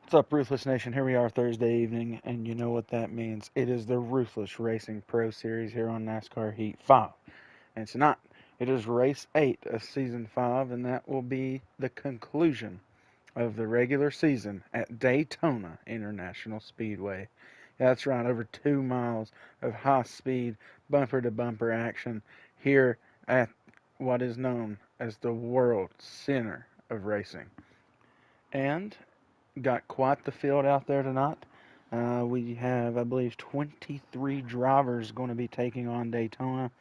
What's up, Ruthless Nation? Here we are Thursday evening, and you know what that means. It is the Ruthless Racing Pro Series here on NASCAR Heat 5. And tonight, it is Race 8 of Season 5, and that will be the conclusion of the regular season at Daytona International Speedway. Yeah, that's right, over 2 miles of high-speed, bumper-to-bumper action here at what is known as the world center of racing. And got quite the field out there tonight. We have, I believe, 23 drivers going to be taking on Daytona.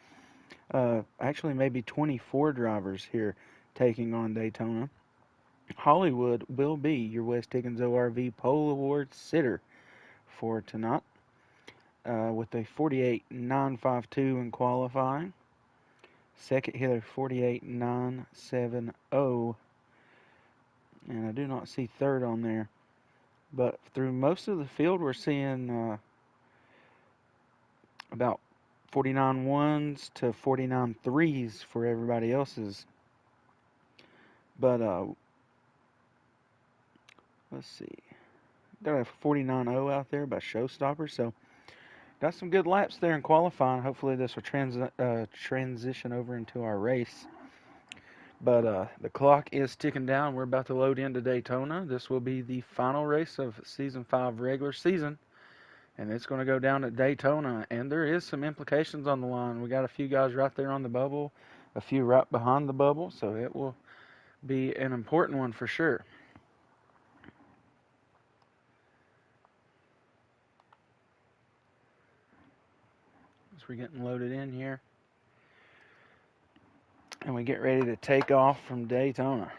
Actually, maybe 24 drivers here taking on Daytona. Hollywood will be your West Higgins ORV Pole Award sitter for tonight with a 48.952 in qualifying. Second hitter 48.970. And I do not see third on there. But through most of the field, we're seeing about 49 ones to 49 threes for everybody else's. But let's see. Got a 49.0 out there by Showstopper. So got some good laps there in qualifying. Hopefully this will transition over into our race. But the clock is ticking down. We're about to load into Daytona. This will be the final race of Season 5 regular season. And it's going to go down at Daytona. And there is some implications on the line. We got a few guys right there on the bubble. A few right behind the bubble. So it will be an important one for sure. As we're getting loaded in here. And we get ready to take off from Daytona.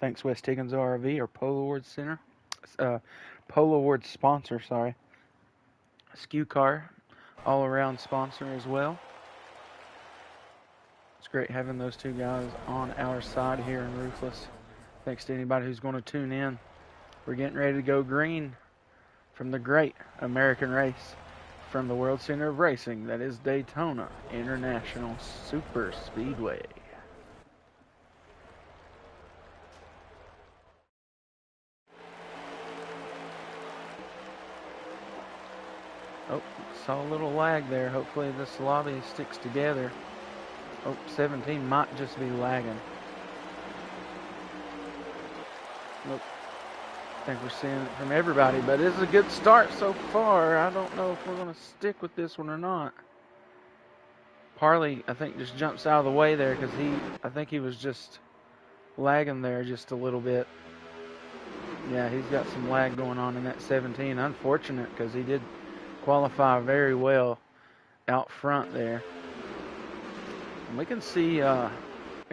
Thanks, West Higgins RV, our Pole Award Center. Pole Award sponsor, sorry. Skew Car, all-around sponsor as well. It's great having those two guys on our side here in Ruthless. Thanks to anybody who's going to tune in. We're getting ready to go green from the great American race from the World Center of Racing, that is Daytona International Super Speedway. Oh, saw a little lag there. Hopefully this lobby sticks together. Oh, 17 might just be lagging. Nope. I think we're seeing it from everybody, but it's a good start so far. I don't know if we're going to stick with this one or not. Parley, I think, just jumps out of the way there because I think he was just lagging there just a little bit. Yeah, he's got some lag going on in that 17. Unfortunate because he did qualify very well out front there. And we can see, I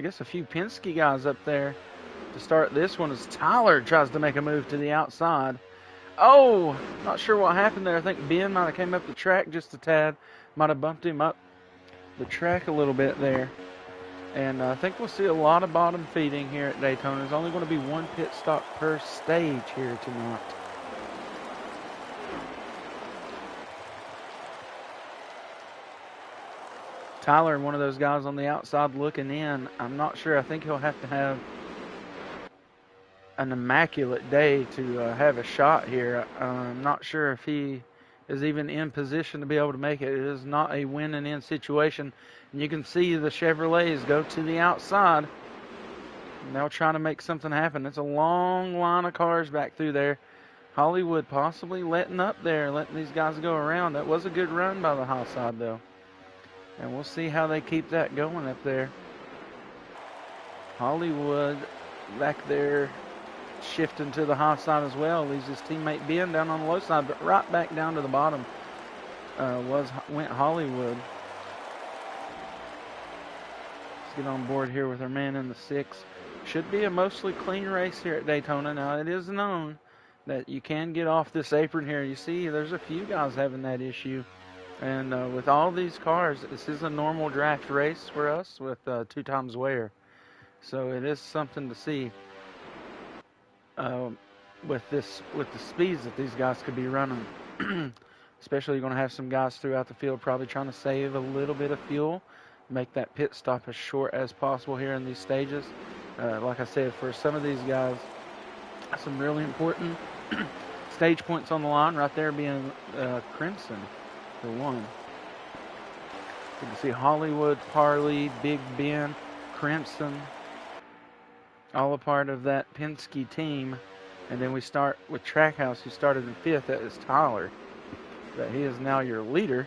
guess, a few Penske guys up there to start this one as Tyler tries to make a move to the outside. Oh, not sure what happened there. I think Ben might have came up the track just a tad. Might have bumped him up the track a little bit there. And I think we'll see a lot of bottom feeding here at Daytona. There's only going to be one pit stop per stage here tonight. Tyler, one of those guys on the outside looking in. I'm not sure. I think he'll have to have an immaculate day to have a shot here. I'm not sure if he is even in position to be able to make it. It is not a win and in situation. And you can see the Chevrolets go to the outside. And they'll try to make something happen. It's a long line of cars back through there. Hollywood possibly letting up there, letting these guys go around. That was a good run by the high side, though. And we'll see how they keep that going up there. Hollywood back there shifting to the high side as well. Leaves his teammate Ben down on the low side, but right back down to the bottom went Hollywood. Let's get on board here with our man in the 6. Should be a mostly clean race here at Daytona. Now, it is known that you can get off this apron here. You see, there's a few guys having that issue. And with all these cars, this is a normal draft race for us with 2 times wear. So it is something to see with the speeds that these guys could be running. especially you're going to have some guys throughout the field probably trying to save a little bit of fuel, make that pit stop as short as possible here in these stages. Like I said, for some of these guys, some really important stage points on the line, right there being Crimson for one. You can see Hollywood, Parley, Big Ben, Crimson, all a part of that Penske team. And then we start with Trackhouse, who started in 5th. That is Tyler. But he is now your leader.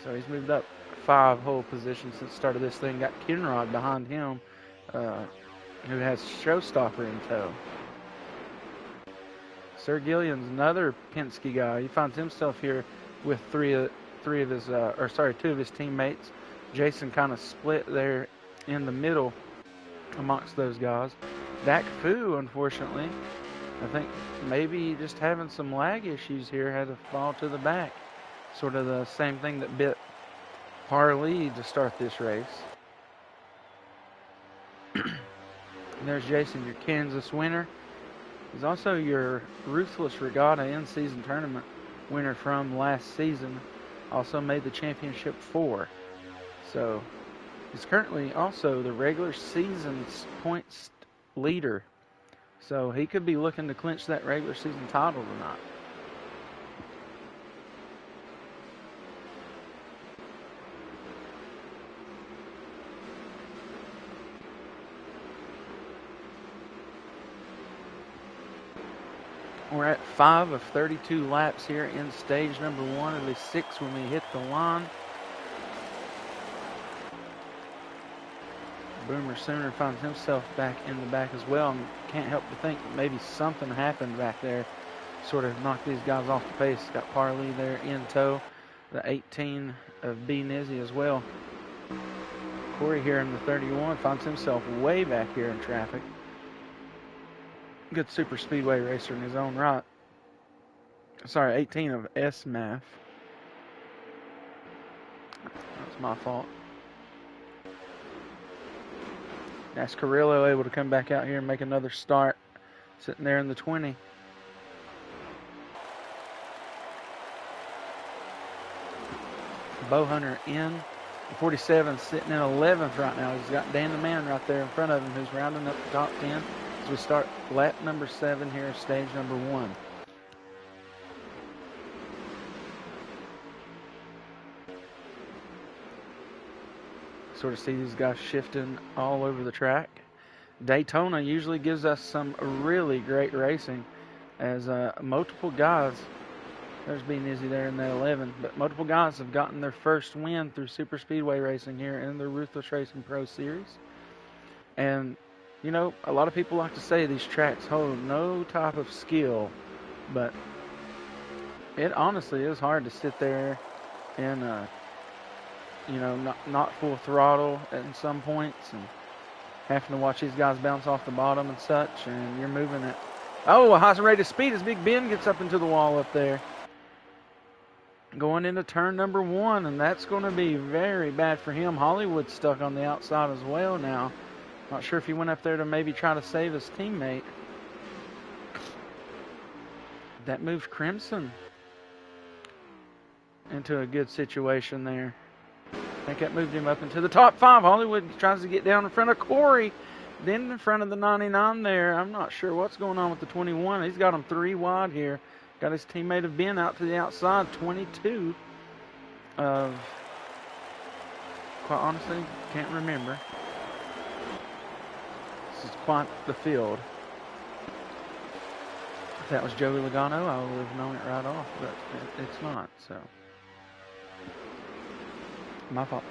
So he's moved up 5 whole positions since the start of this thing. Got Kinrod behind him, who has Showstopper in tow. Sir Gillian's another Penske guy. He finds himself here with two of his teammates. Jason kind of split there in the middle amongst those guys. Dak Fu, unfortunately, I think maybe just having some lag issues here, had to fall to the back. Sort of the same thing that bit Harley to start this race. And there's Jason, your Kansas winner. He's also your Ruthless Regatta in-season tournament winner from last season. Also made the championship 4. So he's currently also the regular season points leader. So he could be looking to clinch that regular season title tonight. We're at 5 of 32 laps here in stage number 1. It'll be 6 when we hit the line. Boomer Sooner finds himself back in the back as well, and can't help but think maybe something happened back there. Sort of knocked these guys off the pace. Got Parley there in tow. The 18 of B. Nizzy as well. Corey here in the 31 finds himself way back here in traffic. Good super speedway racer in his own right. Sorry, 18 of S-Math. That's my fault. That's Carrillo able to come back out here and make another start. Sitting there in the 20. Bowhunter in. 47 sitting in 11th right now. He's got Dan the Man right there in front of him, who's rounding up the top 10 as we start lap number 7 here, stage number 1. Sort of see these guys shifting all over the track. Daytona usually gives us some really great racing as multiple guys, there's B. Nizzy there in that 11, but multiple guys have gotten their first win through super speedway racing here in the Ruthless Racing Pro Series. And you know, a lot of people like to say these tracks hold no type of skill, but it honestly is hard to sit there and, you know, not full throttle at some points and having to watch these guys bounce off the bottom and such, and you're moving at, a high rate of speed as Big Ben gets up into the wall up there. Going into turn number 1, and that's going to be very bad for him. Hollywood's stuck on the outside as well now. Not sure if he went up there to maybe try to save his teammate. That moved Crimson into a good situation there. I think that moved him up into the top 5. Hollywood tries to get down in front of Corey. Then in front of the 99 there. I'm not sure what's going on with the 21. He's got him 3 wide here. Got his teammate of Ben out to the outside. 22 of, quite honestly, can't remember. This is quite the field. If that was Joey Logano, I would have known it right off, but it's not, so. My fault.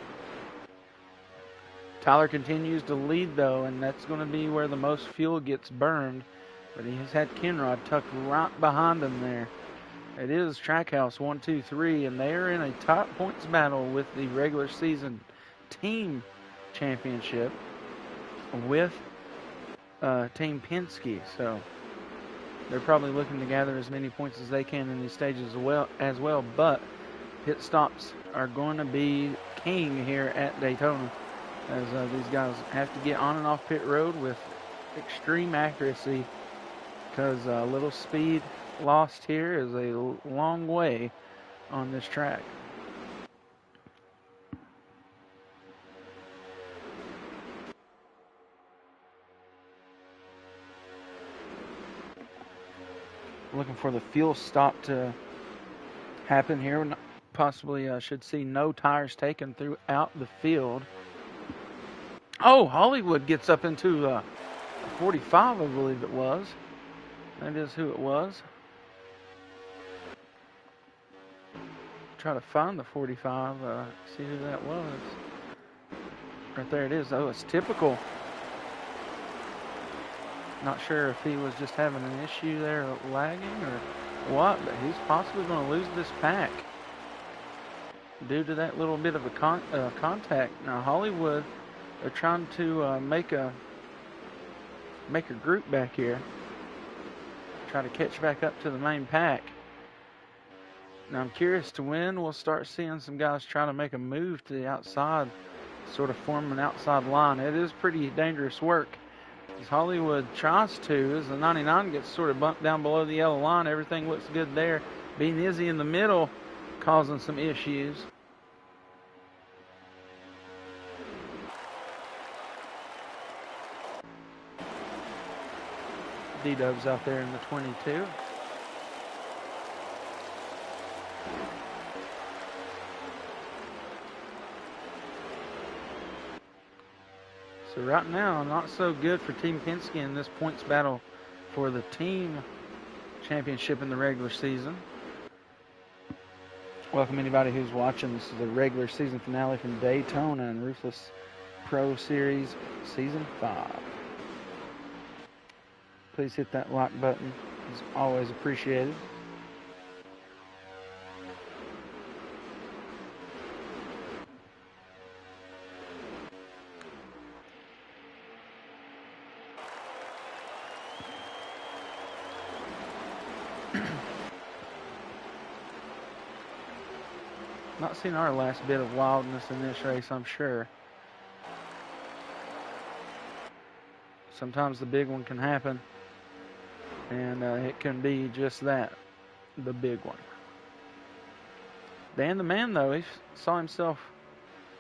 Tyler continues to lead, though, and that's going to be where the most fuel gets burned. But he has had Kinrod tucked right behind him there. It is Trackhouse 1, 2, 3, and they are in a top points battle with the regular season team championship with Team Penske. So they're probably looking to gather as many points as they can in these stages as well. But pit stops are going to be king here at Daytona, as these guys have to get on and off pit road with extreme accuracy, because a little speed lost here is a long way on this track. Looking for the fuel stop to happen here. Possibly should see no tires taken throughout the field. Oh, Hollywood gets up into 45, I believe it was. That is who it was. Try to find the 45, see who that was. Right there it is. Oh, it's typical. Not sure if he was just having an issue there lagging or what, but he's possibly going to lose this pack due to that little bit of a contact. Now Hollywood, they're trying to make a group back here, try to catch back up to the main pack. Now I'm curious to when we'll start seeing some guys trying to make a move to the outside, sort of form an outside line. It is pretty dangerous work. As Hollywood tries to, as the 99 gets sort of bumped down below the yellow line, everything looks good there. Being Izzy in the middle, causing some issues. D-Dub's out there in the 22. So right now, not so good for Team Penske in this points battle for the team championship in the regular season. Welcome anybody who's watching. This is the regular season finale from Daytona and Ruthless Pro Series Season 5. Please hit that like button. It's always appreciated. Not seen our last bit of wildness in this race, I'm sure. Sometimes the big one can happen, and it can be just that, the big one. Dan the Man, though, he saw himself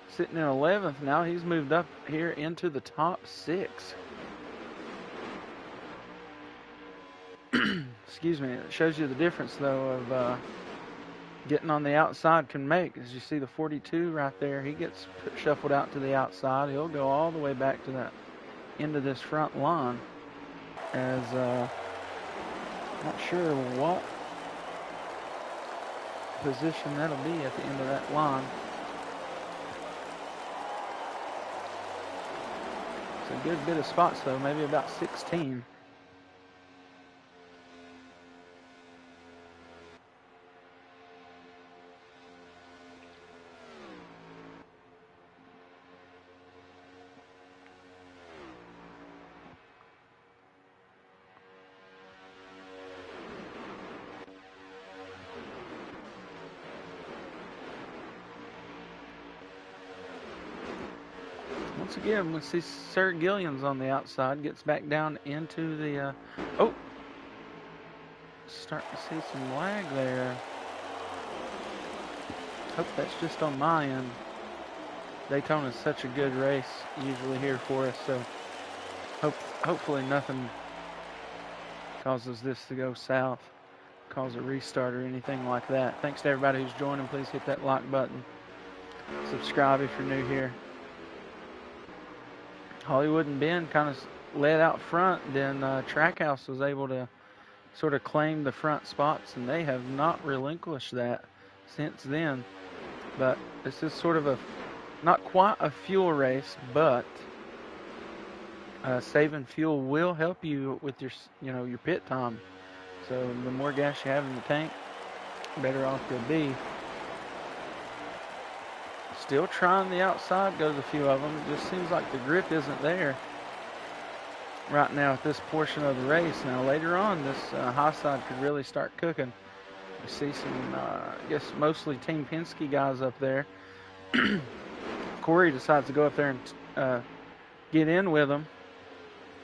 sitting in 11th. Now he's moved up here into the top 6. Excuse me. It shows you the difference, though, of getting on the outside can make. As you see the 42 right there, he gets shuffled out to the outside. He'll go all the way back to that end of this front line. As not sure what position that'll be at the end of that line. It's a good bit of spots, though, maybe about 16. Once again, we see Sir Gilliams on the outside, gets back down into the, starting to see some lag there. Hope that's just on my end. Daytona is such a good race usually here for us, so hopefully nothing causes this to go south, cause a restart or anything like that. Thanks to everybody who's joining. Please hit that like button. Subscribe if you're new here. Hollywood and Ben kind of led out front, then Trackhouse was able to sort of claim the front spots, and they have not relinquished that since then. But this is sort of not quite a fuel race, but saving fuel will help you with your pit time. So the more gas you have in the tank, better off you'll be. Still trying the outside, goes a few of them. It just seems like the grip isn't there right now at this portion of the race. Now later on, this high side could really start cooking. We see some, I guess, mostly Team Penske guys up there. Corey decides to go up there and get in with them.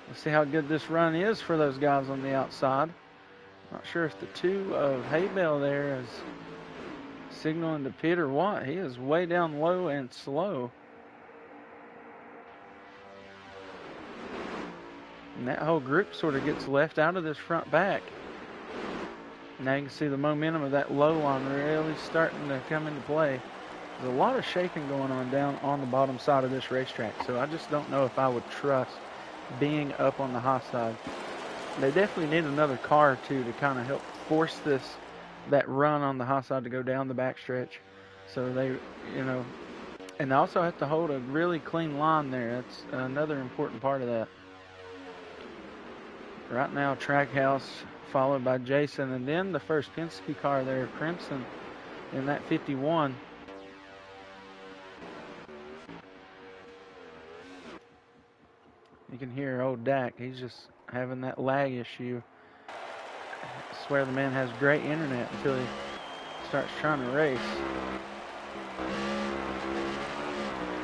Let's see how good this run is for those guys on the outside. Not sure if the 2 of Haybell there is signaling to pit or what? He is way down low and slow. And that whole group sort of gets left out of this front back. Now you can see the momentum of that low line really starting to come into play. There's a lot of shaking going on down on the bottom side of this racetrack, so I just don't know if I would trust being up on the high side. They definitely need another car or two to kind of help force that run on the high side to go down the backstretch. So they, and they also have to hold a really clean line there. That's another important part of that. Right now, Trackhouse followed by Jason, and then the first Penske car there, Crimson, in that 51. You can hear old Dak. He's just having that lag issue. I swear the man has great internet until he starts trying to race.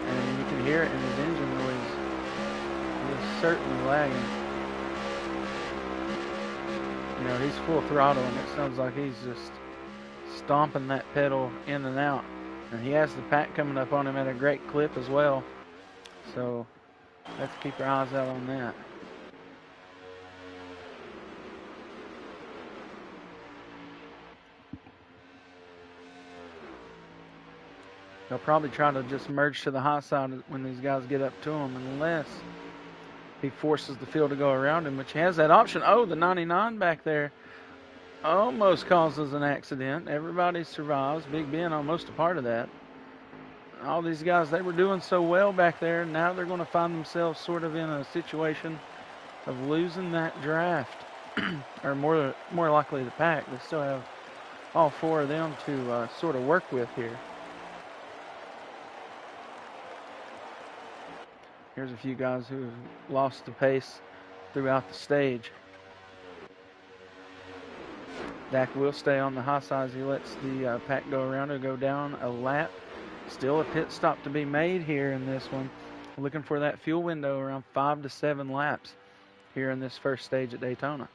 And you can hear it in his engine noise. He's certainly lagging. He's full throttle, and it sounds like he's just stomping that pedal in and out. And he has the pack coming up on him at a great clip as well. So let's keep our eyes out on that. They'll probably try to just merge to the high side when these guys get up to him, unless he forces the field to go around him, which he has that option. Oh, the 99 back there almost causes an accident. Everybody survives. Big Ben almost a part of that. All these guys, they were doing so well back there. Now they're going to find themselves sort of in a situation of losing that draft. Or more likely the pack. They still have all four of them to sort of work with here. Here's a few guys who have lost the pace throughout the stage. Dak will stay on the high side as he lets the pack go around and go down a lap. Still a pit stop to be made here in this one. Looking for that fuel window around 5 to 7 laps here in this first stage at Daytona.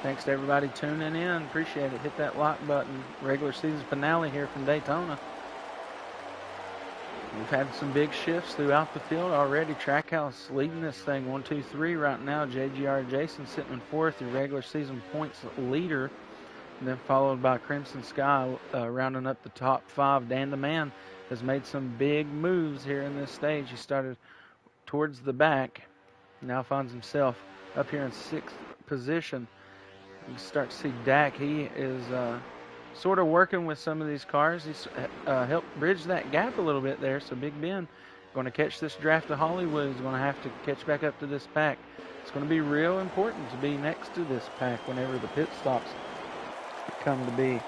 Thanks to everybody tuning in. Appreciate it. Hit that like button. Regular season finale here from Daytona. We've had some big shifts throughout the field already. Trackhouse leading this thing 1, 2, 3 right now. JGR Jason sitting in fourth, the regular season points leader. And then followed by Crimson Sky rounding up the top 5. Dan the Man has made some big moves here in this stage. He started towards the back. Now finds himself up here in 6th position. You start to see Dak. He is sort of working with some of these cars. He's helped bridge that gap a little bit there. So Big Ben going to catch this draft to Hollywood. He's going to have to catch back up to this pack. It's going to be real important to be next to this pack whenever the pit stops come to be.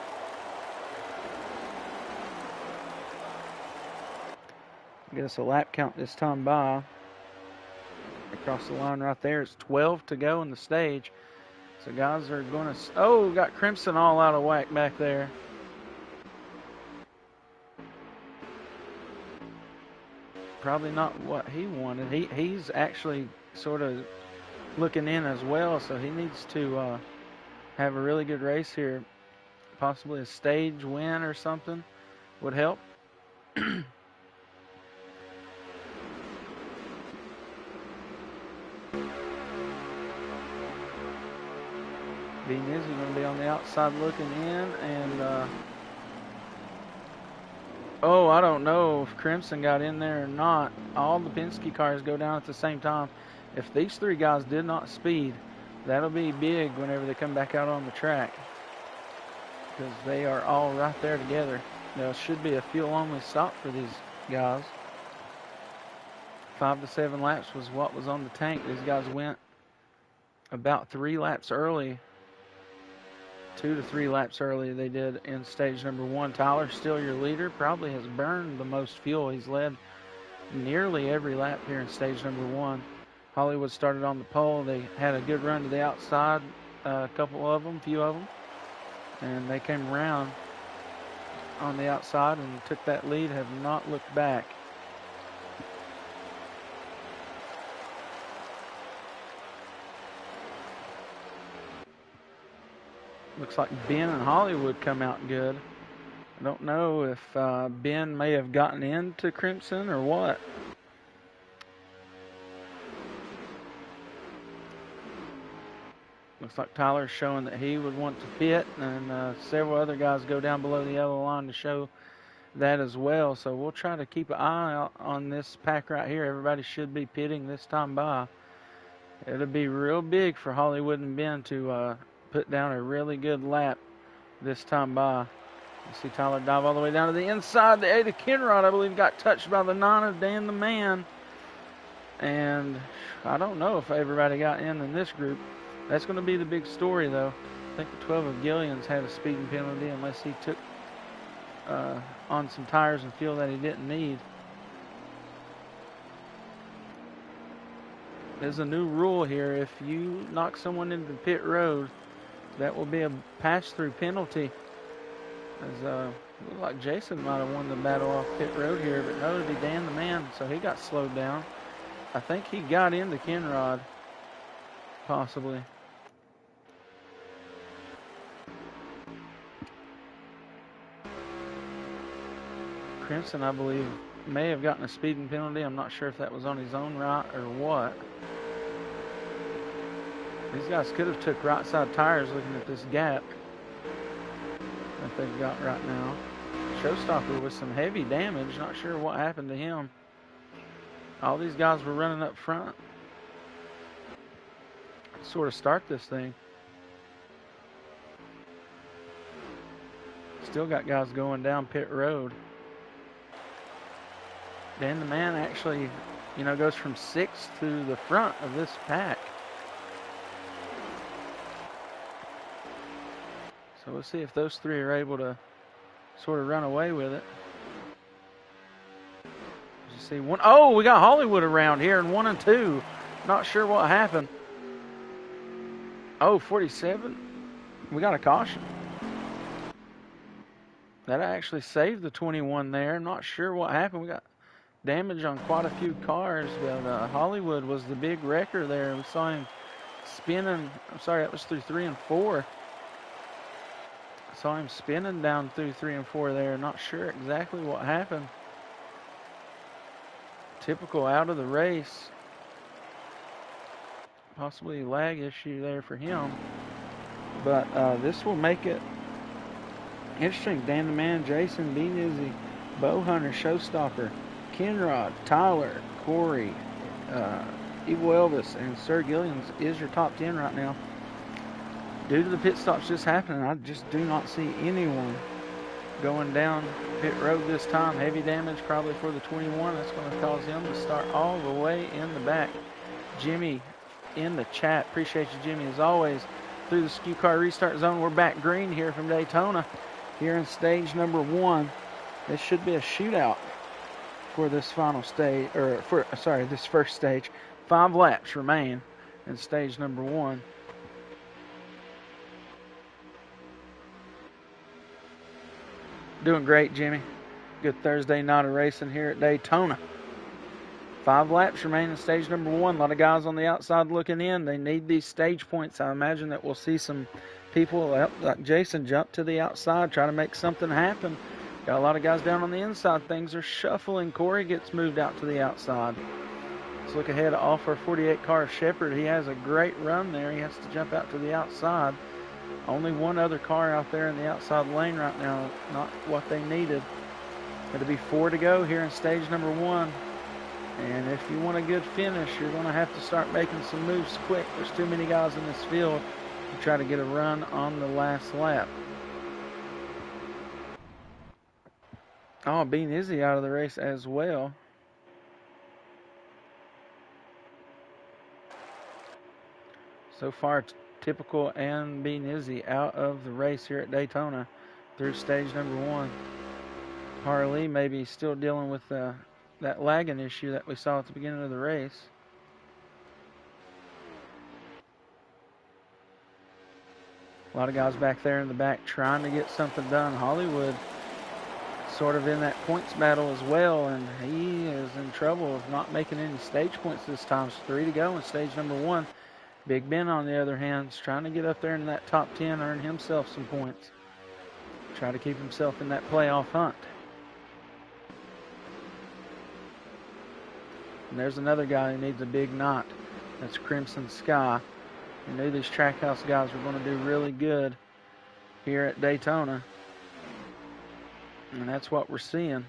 Get us a lap count this time by. Across the line right there. It's 12 to go in the stage. So guys are going to... Oh, got Crimson all out of whack back there. Probably not what he wanted. He's actually sort of looking in as well, so he needs to have a really good race here. Possibly a stage win or something would help. Being is going to be on the outside looking in, and oh, I don't know if Crimson got in there or not. All the Penske cars go down at the same time. If these 3 guys did not speed, that'll be big whenever they come back out on the track, because they are all right there together. There should be a fuel-only stop for these guys. 5 to 7 laps was what was on the tank. These guys went about 3 laps early. 2 to 3 laps early they did in stage number 1. Tyler, still your leader, probably has burned the most fuel. He's led nearly every lap here in stage number 1. Hollywood started on the pole. They had a good run to the outside, a few of them, and they came around on the outside and took that lead, have not looked back. Looks like Ben and Hollywood come out good. I don't know if Ben may have gotten into Crimson or what. Looks like Tyler's showing that he would want to pit, and several other guys go down below the yellow line to show that as well. So we'll try to keep an eye out on this pack right here. Everybody should be pitting this time by. It'll be real big for Hollywood and Ben to put down a really good lap this time by. You see Tyler dive all the way down to the inside. The 8 of Kinrod, I believe, got touched by the 9 of Dan the Man. And I don't know if everybody got in this group. That's going to be the big story, though. I think the 12 of Gillian's had a speeding penalty unless he took on some tires and fuel that he didn't need. There's a new rule here. If you knock someone into the pit road, that will be a pass-through penalty. As looked like Jason might have won the battle off pit road here, but no, it'd be Dan the Man, so he got slowed down. I think he got into Kinrod, possibly. Crimson, I believe, may have gotten a speeding penalty. I'm not sure if that was on his own right or what. These guys could have took right side tires looking at this gap that they've got right now. Showstopper with some heavy damage. Not sure what happened to him. All these guys were running up front. Sort of start this thing. Still got guys going down pit road. Dan the Man actually, goes from 6th to the front of this pack. So we'll see if those three are able to sort of run away with it. You see one. Oh, we got Hollywood around here in 1 and 2. Not sure what happened. Oh, 47. We got a caution. That actually saved the 21 there. Not sure what happened. We got damage on quite a few cars, but Hollywood was the big wrecker there. We saw him spinning. I'm sorry, that was through 3 and 4. Saw him spinning down through 3 and 4 there. Not sure exactly what happened. Typical out of the race. Possibly a lag issue there for him. But this will make it interesting. Dan the Man, Jason, B Nizzy, Bow Hunter, Showstopper, Kinrod, Tyler, Corey, Evil Elvis, and Sir Gillians is your top 10 right now. Due to the pit stops just happening, I just do not see anyone going down pit road this time. Heavy damage probably for the 21. That's going to cause him to start all the way in the back. Jimmy in the chat. Appreciate you, Jimmy, as always. Through the SKU car restart zone, we're back green here from Daytona. Here in stage number 1. This should be a shootout for this final stage, this first stage. 5 laps remain in stage number 1. Doing great, Jimmy. Good Thursday night of racing here at Daytona. 5 laps remain in stage number 1. A lot of guys on the outside looking in. They need these stage points. I imagine that we'll see some people like Jason jump to the outside, try to make something happen. Got a lot of guys down on the inside. Things are shuffling. Corey gets moved out to the outside. Let's look ahead off our 48 car of Shepherd. He has a great run there. He has to jump out to the outside. Only one other car out there in the outside lane right now. Not what they needed. It'll be 4 to go here in stage number 1. And if you want a good finish, you're going to have to start making some moves quick. There's too many guys in this field to try to get a run on the last lap. Oh, B Nizzy out of the race as well. So far, Typical and B Nizzy out of the race here at Daytona through stage number 1. Harley maybe still dealing with that lagging issue that we saw at the beginning of the race. A lot of guys back there in the back trying to get something done. Hollywood sort of in that points battle as well, and he is in trouble of not making any stage points this time. It's 3 to go in stage number 1. Big Ben, on the other hand, is trying to get up there in that top 10, earn himself some points. Try to keep himself in that playoff hunt. And there's another guy who needs a big knot. That's Crimson Sky. We knew these Trackhouse guys were going to do really good here at Daytona. And that's what we're seeing.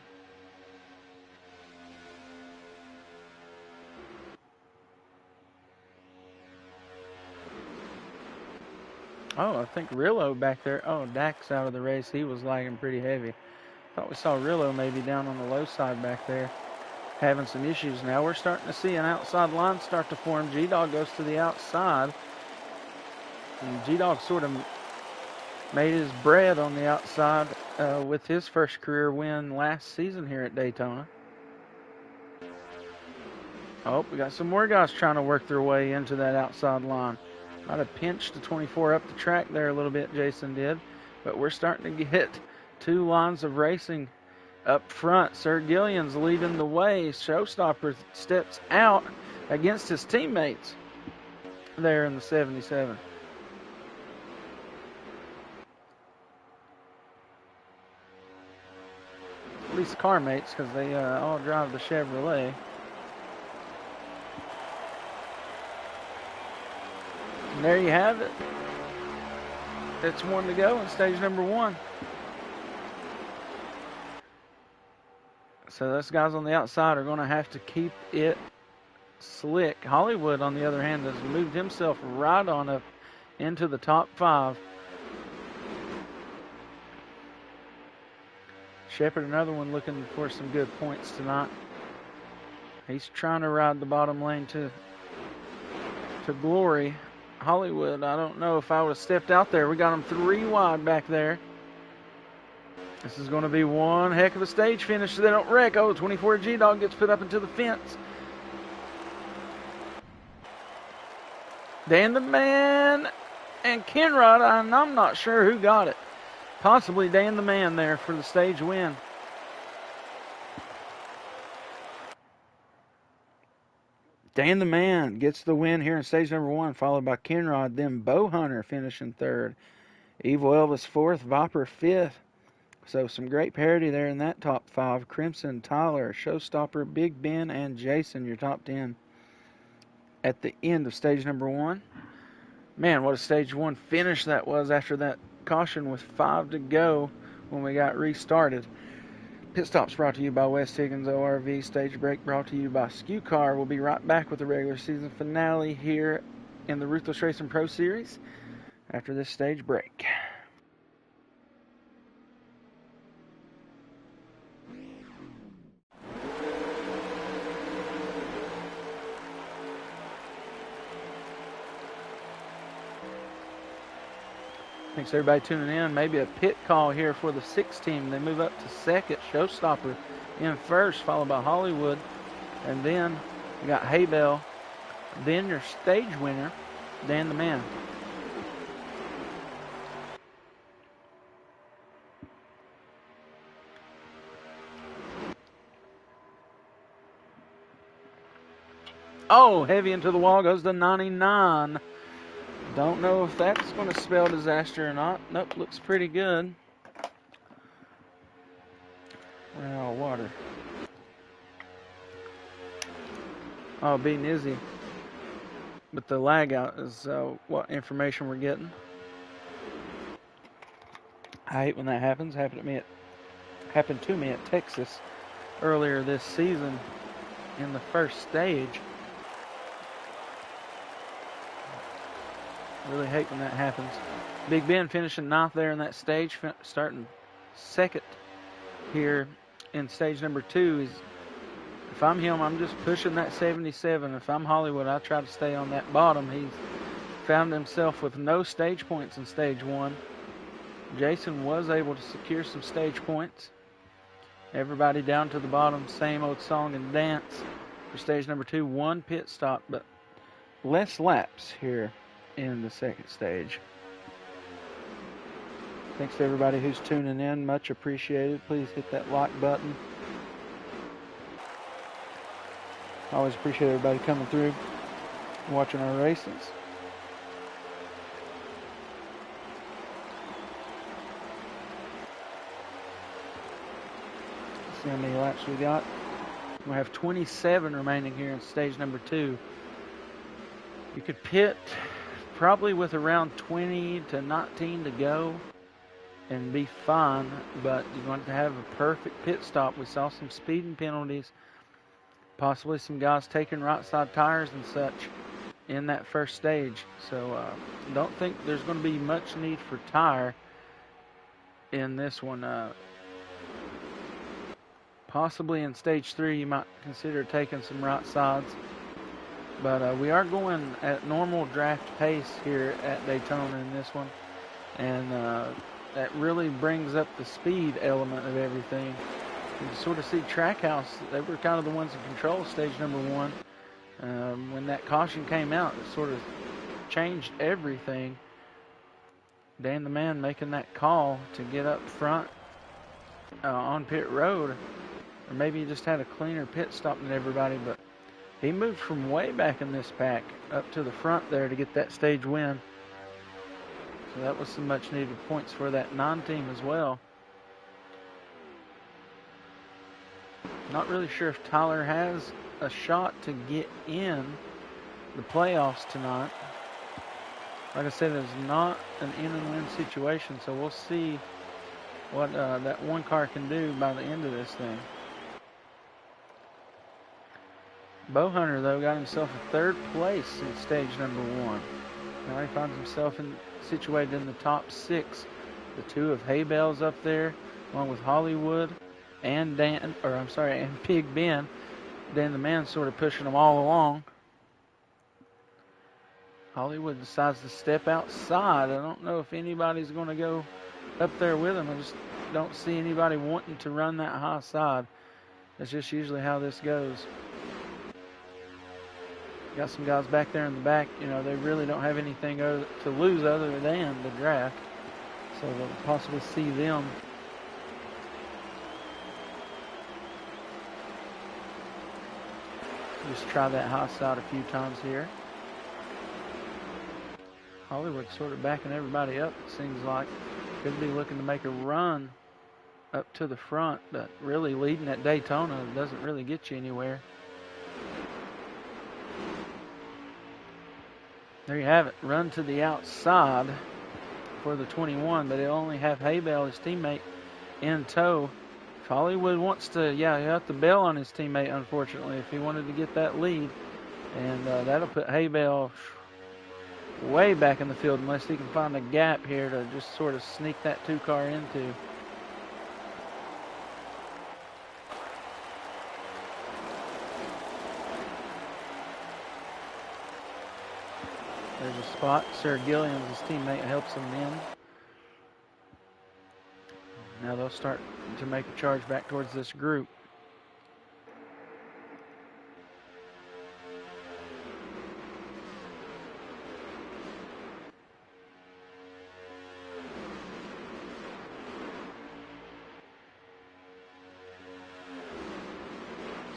Oh, I think Rillo back there. Oh, Dak's out of the race. He was lagging pretty heavy. Thought we saw Rillo maybe down on the low side back there, having some issues. Now we're starting to see an outside line start to form. G-Dog goes to the outside. And G-Dog sort of made his bread on the outside with his first career win last season here at Daytona. Oh, we got some more guys trying to work their way into that outside line. Might have pinched the 24 up the track there a little bit, Jason did. But we're starting to get two lines of racing up front. Sir Gillian's leading the way. Showstopper steps out against his teammates there in the 77. At least car mates, because they all drive the Chevrolet. And there you have it. It's one to go in stage number 1. So those guys on the outside are going to have to keep it slick. Hollywood, on the other hand, has moved himself right on up into the top 5. Shepard, another one looking for some good points tonight. He's trying to ride the bottom lane to glory. Hollywood, I don't know if I would have stepped out there. We got him 3 wide back there. This is going to be one heck of a stage finish so they don't wreck. Oh, 24 G-Dog gets put up into the fence. Dan the Man and Kenrod, and I'm not sure who got it. Possibly Dan the Man there for the stage win. Dan the Man gets the win here in stage number 1, followed by Kenrod, then Bow Hunter finishing 3rd. Evil Elvis 4th, Viper 5th. So some great parity there in that top 5. Crimson, Tyler, Showstopper, Big Ben, and Jason, your top 10. At the end of stage number 1. Man, what a stage 1 finish that was after that caution with 5 to go when we got restarted. Pit Stops brought to you by West Higgins ORV. Stage Break brought to you by Skew Car. We'll be right back with the regular season finale here in the Ruthless Racing Pro Series after this stage break. Thanks everybody tuning in. Maybe a pit call here for the 6th team. They move up to 2nd. Showstopper in 1st, followed by Hollywood. And then you got Haybell. Then your stage winner, Dan the Man. Oh, heavy into the wall goes the 99. Don't know if that's going to spell disaster or not. Nope, looks pretty good. Ran out of water. Oh, beating Izzy. But the lag out is what information we're getting. I hate when that happens. Happened to me at Texas earlier this season in the first stage. Really hate when that happens. Big Ben finishing 9th there in that stage, starting 2nd here in stage number 2. If I'm him, I'm just pushing that 77. If I'm Hollywood, I try to stay on that bottom. He's found himself with no stage points in stage 1. Jason was able to secure some stage points. Everybody down to the bottom, same old song and dance for stage number 2. 1 pit stop, but less laps here in the 2nd stage. Thanks to everybody who's tuning in. Much appreciated. Please hit that like button. Always appreciate everybody coming through, watching our races. see how many laps we got. We have 27 remaining here in stage number 2. You could pit probably with around 20 to 19 to go and be fine, but you're going to have a perfect pit stop. We saw some speeding penalties, possibly some guys taking right side tires and such in that first stage. So don't think there's going to be much need for tire in this one. Possibly in stage 3 you might consider taking some right sides. But we are going at normal draft pace here at Daytona in this one. And that really brings up the speed element of everything. You can sort of see Trackhouse, they were kind of the ones in control of stage number 1. When that caution came out, it sort of changed everything. Dan the Man making that call to get up front on pit road. Or maybe he just had a cleaner pit stop than everybody, but he moved from way back in this pack up to the front there to get that stage win. So that was some much needed points for that non-team as well. Not really sure if Tyler has a shot to get in the playoffs tonight. Like I said, it's not an in-and-win situation, so we'll see what that one car can do by the end of this thing. Bowhunter, though, got himself a 3rd place in stage number 1. Now he finds himself situated in the top 6. The 2 of Hay Bales up there, along with Hollywood and and Big Ben. Dan the Man sort of pushing them all along. Hollywood decides to step outside. I don't know if anybody's going to go up there with him. I just don't see anybody wanting to run that high side. That's just usually how this goes. Got some guys back there in the back. You know, they really don't have anything to lose other than the draft. So we'll possibly see them. Just try that high side a few times here. Hollywood sort of backing everybody up, it seems like. Could be looking to make a run up to the front, but really leading at Daytona doesn't really get you anywhere. There you have it. Run to the outside for the 21, but he'll only have Haybell, his teammate, in tow. If Hollywood wants to, he'll have to bail on his teammate, unfortunately, if he wanted to get that lead. And that'll put Haybell way back in the field unless he can find a gap here to just sort of sneak that 2-car into. There's a spot. Sir Gilliams, his teammate, helps him in. Now they'll start to make a charge back towards this group.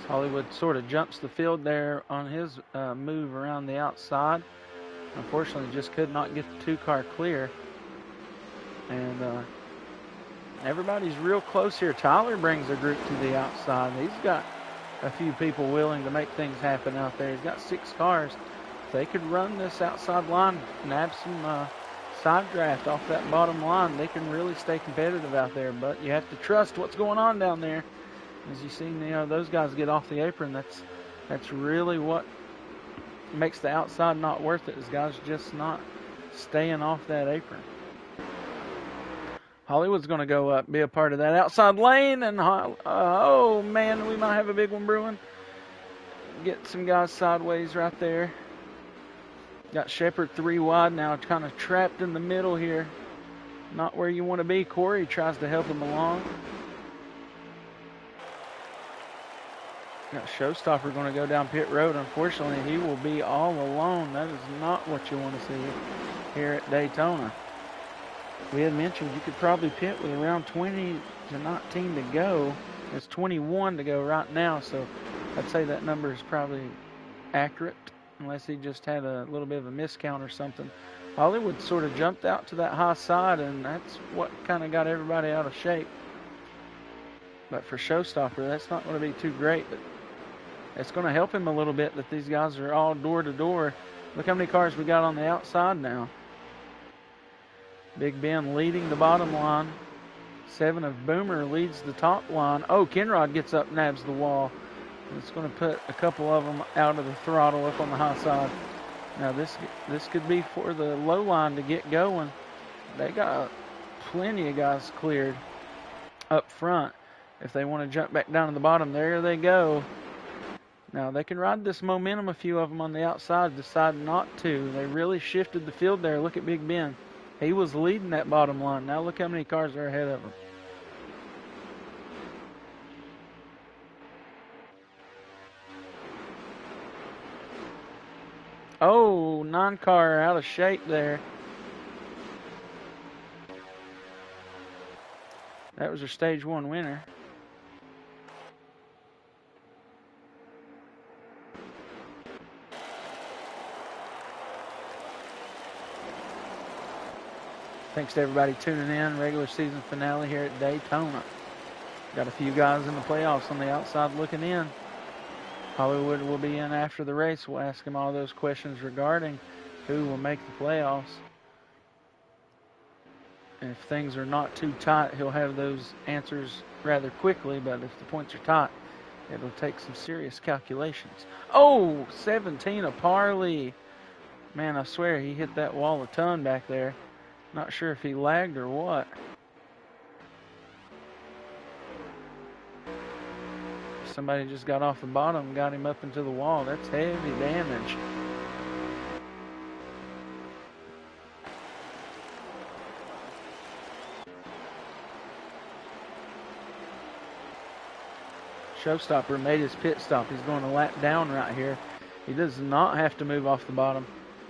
Hollywood sort of jumps the field there on his move around the outside. Unfortunately, just could not get the 2-car clear. And everybody's real close here. Tyler brings the group to the outside. He's got a few people willing to make things happen out there. He's got 6 cars. If they could run this outside line, nab some side draft off that bottom line, they can really stay competitive out there. But you have to trust what's going on down there. As you've seen, those guys get off the apron. That's really what makes the outside not worth it, is guys just not staying off that apron. Hollywood's going to go up, be a part of that outside lane, and oh man, we might have a big one brewing. Get some guys sideways right there. Got Shepard 3 wide now, kind of trapped in the middle here. Not where you want to be. Corey tries to help him along. Got Showstopper going to go down pit road. Unfortunately, he will be all alone. That is not what you want to see here at Daytona. We had mentioned you could probably pit with around 20 to 19 to go. It's 21 to go right now, so I'd say that number is probably accurate, unless he just had a little bit of a miscount or something. Hollywood sort of jumped out to that high side, and that's what kind of got everybody out of shape. But for Showstopper, that's not going to be too great. But it's going to help him a little bit that these guys are all door to door. Look how many cars we got on the outside now. Big Ben leading the bottom line. 7 of Boomer leads the top line. Oh, Kenrod gets up, nabs the wall. It's going to put a couple of them out of the throttle up on the high side. Now this could be for the low line to get going. They got plenty of guys cleared up front. If they want to jump back down to the bottom, there they go. Now they can ride this momentum. A few of them on the outside decided not to. They really shifted the field there. Look at Big Ben. He was leading that bottom line. Now look how many cars are ahead of him. Oh, 9-car out of shape there. That was your stage 1 winner. Thanks to everybody tuning in. Regular season finale here at Daytona. Got a few guys in the playoffs on the outside looking in. Hollywood will be in after the race. We'll ask him all those questions regarding who will make the playoffs. And if things are not too tight, he'll have those answers rather quickly. But if the points are tight, it'll take some serious calculations. Oh, 17 of Parley. Man, I swear he hit that wall a ton back there. Not sure if he lagged or what. Somebody just got off the bottom and got him up into the wall. That's heavy damage. Showstopper made his pit stop. He's going a lap down right here. He does not have to move off the bottom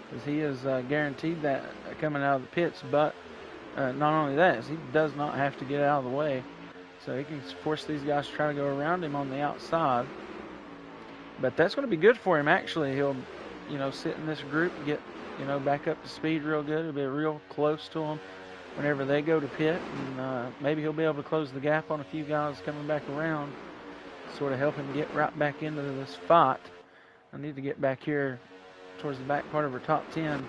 because he is guaranteed that coming out of the pits. But not only that, he does not have to get out of the way. So he can force these guys to try to go around him on the outside. But that's going to be good for him, actually. He'll, sit in this group and get, back up to speed real good. It'll be real close to him whenever they go to pit. And maybe he'll be able to close the gap on a few guys coming back around. Sort of help him get right back into this fight. I need to get back here towards the back part of our top 10.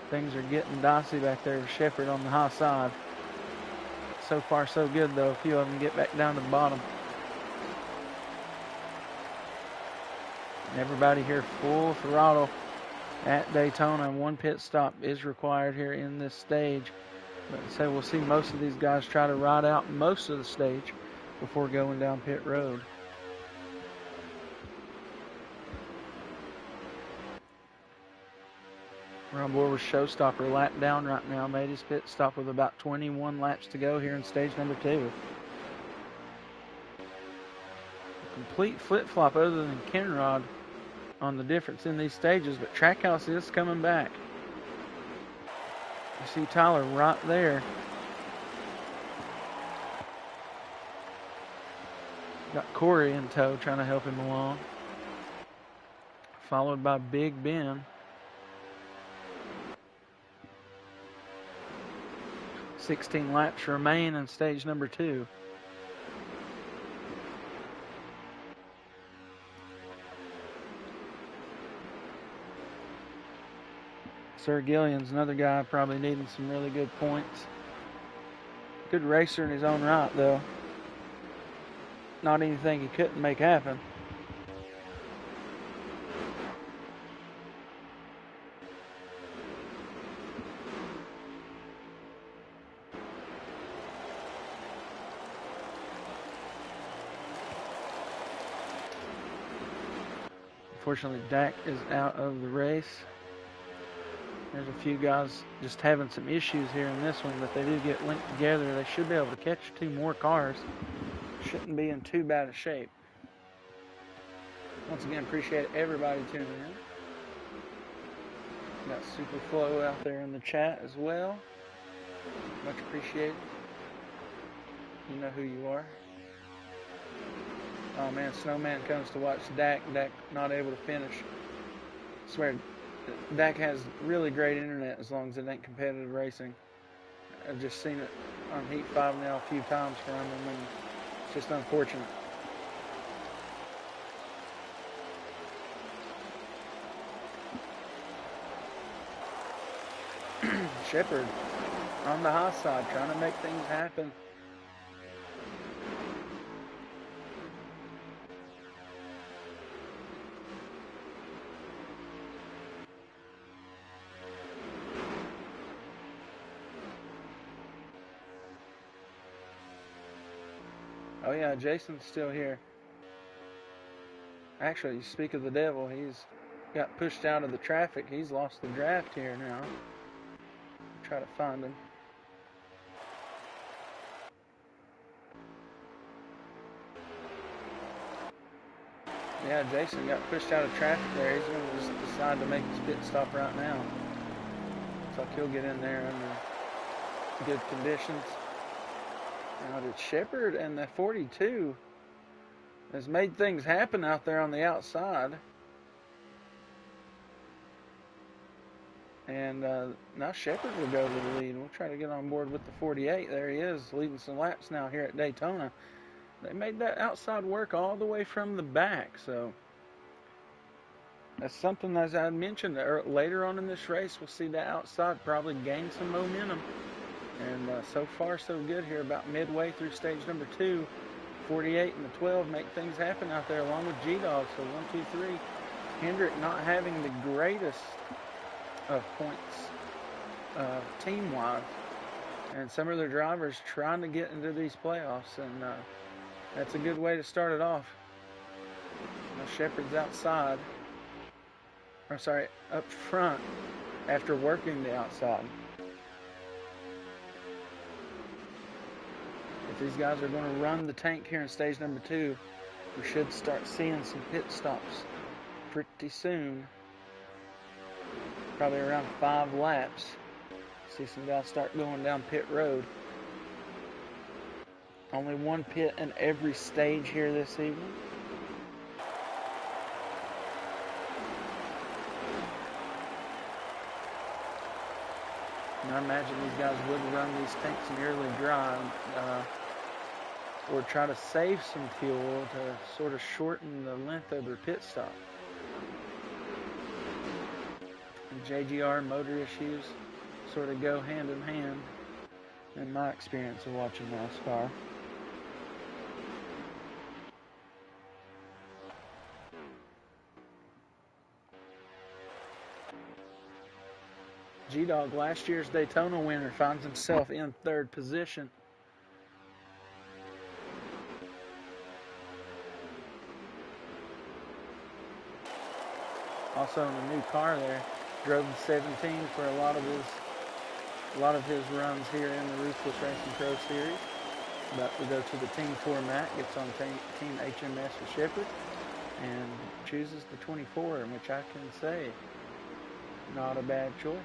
Things are getting dicey back there with Shepherd on the high side. So far, so good, though. A few of them get back down to the bottom. Everybody here full throttle at Daytona. One pit stop is required here in this stage. But so we'll see most of these guys try to ride out most of the stage before going down pit road. We're on board with Showstopper, lap down right now. Made his pit stop with about 21 laps to go here in stage number 2. Complete flip-flop other than Kenrod on the difference in these stages, but Trackhouse is coming back. You see Tyler right there. Got Corey in tow trying to help him along. Followed by Big Ben. 16 laps remain in stage number 2. Sir Gillian's another guy probably needing some really good points. Good racer in his own right, though. Not anything he couldn't make happen. Unfortunately, Dak is out of the race. There's a few guys just having some issues here in this one, but they do get linked together. They should be able to catch 2 more cars. Shouldn't be in too bad a shape. Once again, appreciate everybody tuning in. Got Super Flow out there in the chat as well. Much appreciated. You know who you are. Oh man, Snowman comes to watch Dak. Dak not able to finish. I swear, Dak has really great internet as long as it ain't competitive racing. I've just seen it on Heat 5 now a few times from him, and It's just unfortunate. Shepard on the high side, trying to make things happen. Oh yeah, Jason's still here. Actually, you speak of the devil, he's got pushed out of the traffic. He's lost the draft here now. Try to find him. Yeah, Jason got pushed out of traffic there. He's going to just decide to make his pit stop right now. Looks like he'll get in there under good conditions. Now did Shepard and the 42 has made things happen out there on the outside. And now Shepard will go to the lead. We'll try to get on board with the 48. There he is, leading some laps now here at Daytona. They made that outside work all the way from the back. So that's something, as I mentioned, later on in this race, we'll see that outside probably gain some momentum. And so far, so good here about midway through stage number 2. 48 and the 12 make things happen out there along with G-Dog. So 1, 2, 3. Hendrick not having the greatest of points team-wise. And some of their drivers trying to get into these playoffs. And that's a good way to start it off. Now Shepard's outside. Or sorry, up front after working the outside. If these guys are going to run the tank here in stage number 2, we should start seeing some pit stops pretty soon. Probably around 5 laps. See some guys start going down pit road. Only one pit in every stage here this evening. And I imagine these guys would run these tanks nearly dry. Or try to save some fuel to sort of shorten the length of their pit stop. And JGR motor issues sort of go hand in hand in my experience of watching NASCAR. G-Dog, last year's Daytona winner, finds himself in 3rd position. Also in a new car there, drove the 17 for a lot of his runs here in the Ruthless Racing Pro Series. But we go to the team format, gets on team HMS for Shepard, and chooses the 24, which I can say, not a bad choice.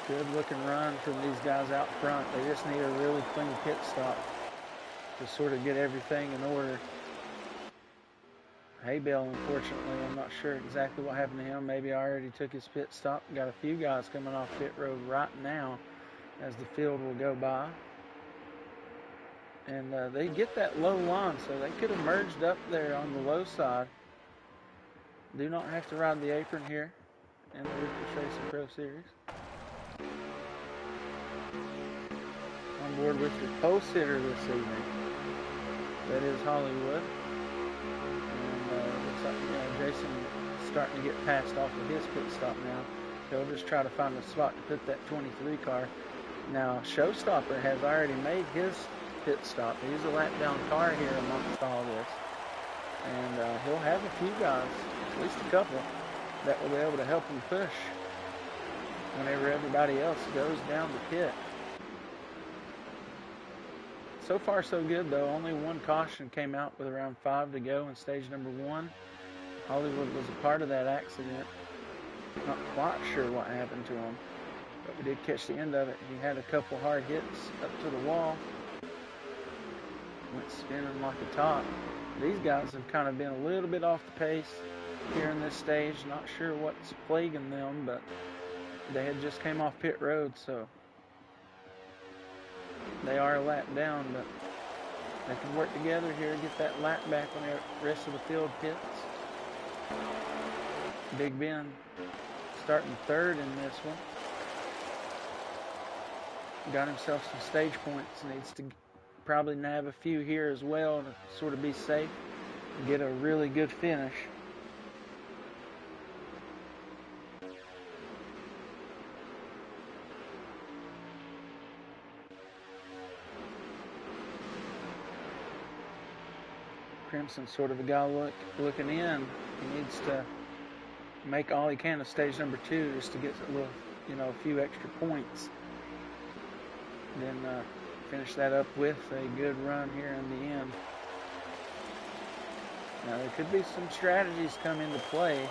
Good looking run from these guys out front. They just need a really clean pit stop to sort of get everything in order. Haybell, unfortunately, I'm not sure exactly what happened to him. Maybe I already took his pit stop. Got a few guys coming off pit road right now as the field will go by. And they get that low line, so they could have merged up there on the low side. Do not have to ride the apron here in the Ruthless Racing Pro Series. On board with your post hitter this evening. That is Hollywood. And looks like Jason starting to get passed off of his pit stop now. He'll just try to find a spot to put that 23 car. Now, Showstopper has already made his pit stop. He's a lap down car here amongst all this. And he'll have a few guys, at least a couple, that will be able to help him push whenever everybody else goes down the pit. So far, so good, though. Only one caution came out with around 5 to go in stage number 1. Hollywood was a part of that accident. Not quite sure what happened to him, but we did catch the end of it. He had a couple hard hits up to the wall. Went spinning like a top. These guys have kind of been a little bit off the pace here in this stage. Not sure what's plaguing them, but they had just came off pit road, so they are a lap down, but they can work together here and get that lap back when the rest of the field pits. Big Ben starting third in this one. Got himself some stage points. Needs to probably nab a few here as well to sort of be safe and get a really good finish. Crimson's sort of a guy looking in. He needs to make all he can of stage number 2 just to get a little, a few extra points. Then finish that up with a good run here in the end. Now there could be some strategies come into play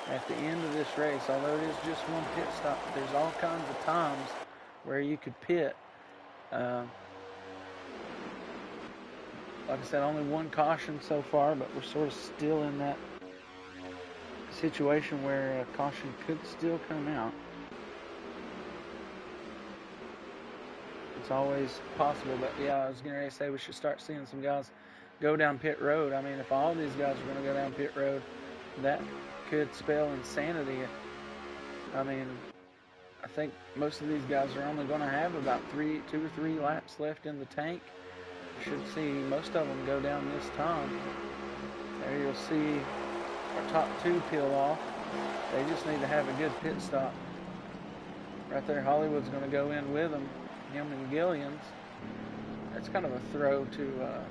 at the end of this race. Although it is just one pit stop, there's all kinds of times where you could pit. Like I said, only one caution so far, but we're sort of still in that situation where a caution could still come out. It's always possible, but yeah, I was going to say we should start seeing some guys go down pit road. I mean, if all these guys are going to go down pit road, that could spell insanity. I mean, I think most of these guys are only going to have about 2 or 3 laps left in the tank. Should see most of them go down this time. There you'll see our top 2 peel off. They just need to have a good pit stop. Right there, Hollywood's going to go in with them. Him and Gillians. That's kind of a throw to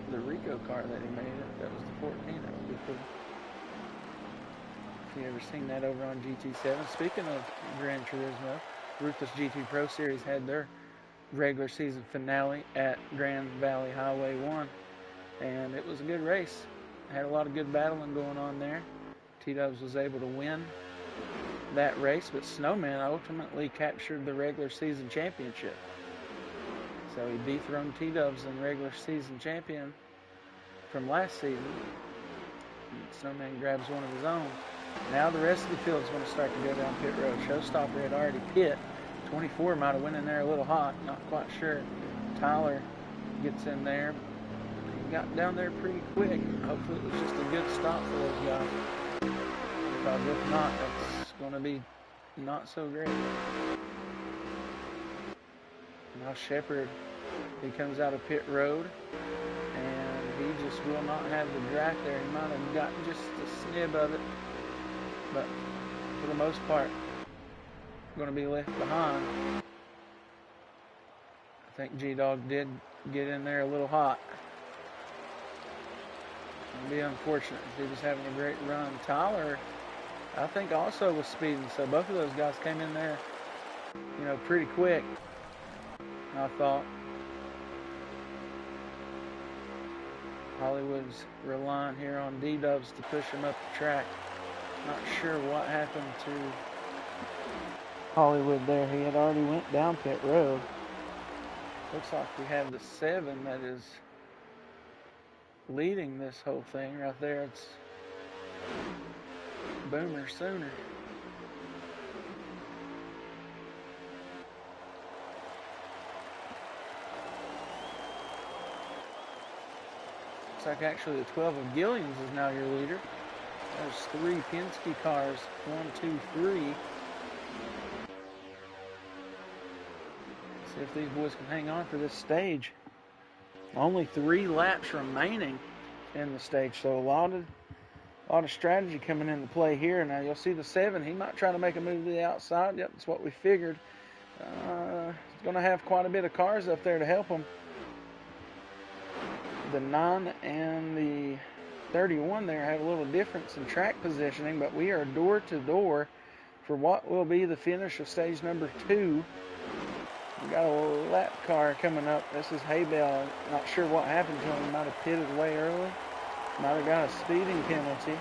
the Rico car that he made. That was the 14. That would be cool. If you ever seen that over on GT7. Speaking of Gran Turismo, Ruthless GT Pro Series had their regular season finale at Grand Valley Highway 1, and it was a good race. Had a lot of good battling going on there. T-Dubs was able to win that race, but Snowman ultimately captured the regular season championship. So he dethroned T-Dubs in regular season champion from last season. And Snowman grabs one of his own. Now the rest of the field is going to start to go down pit road. Showstopper had already pit. 24 might have went in there a little hot, not quite sure. Tyler gets in there. He got down there pretty quick. Hopefully it was just a good stop for those guys. Because if not, it's going to be not so great. Now Shepard, he comes out of pit road, and he just will not have the draft there. He might have gotten just a snib of it, but for the most part, going to be left behind. I think G-Dog did get in there a little hot. It'll be unfortunate if he was having a great run. Tyler, I think, also was speeding, so both of those guys came in there, pretty quick, I thought. Hollywood's relying here on D-Dubs to push him up the track. Not sure what happened to Hollywood there. He had already went down pit road. Looks like we have the 7 that is leading this whole thing. Right there, it's Boomer Sooner. Looks like actually the 12 of Gillians is now your leader. There's 3 Penske cars. 1, 2, 3. See if these boys can hang on for this stage. Only 3 laps remaining in the stage, so a lot of strategy coming into play here. Now you'll see the 7. He might try to make a move to the outside. Yep, that's what we figured. He's going to have quite a bit of cars up there to help him. The 9 and the 31 there have a little difference in track positioning, but we are door to door for what will be the finish of stage number 2. We got a lap car coming up. This is Haybell. Not sure what happened to him. He might have pitted way early. Might have got a speeding penalty.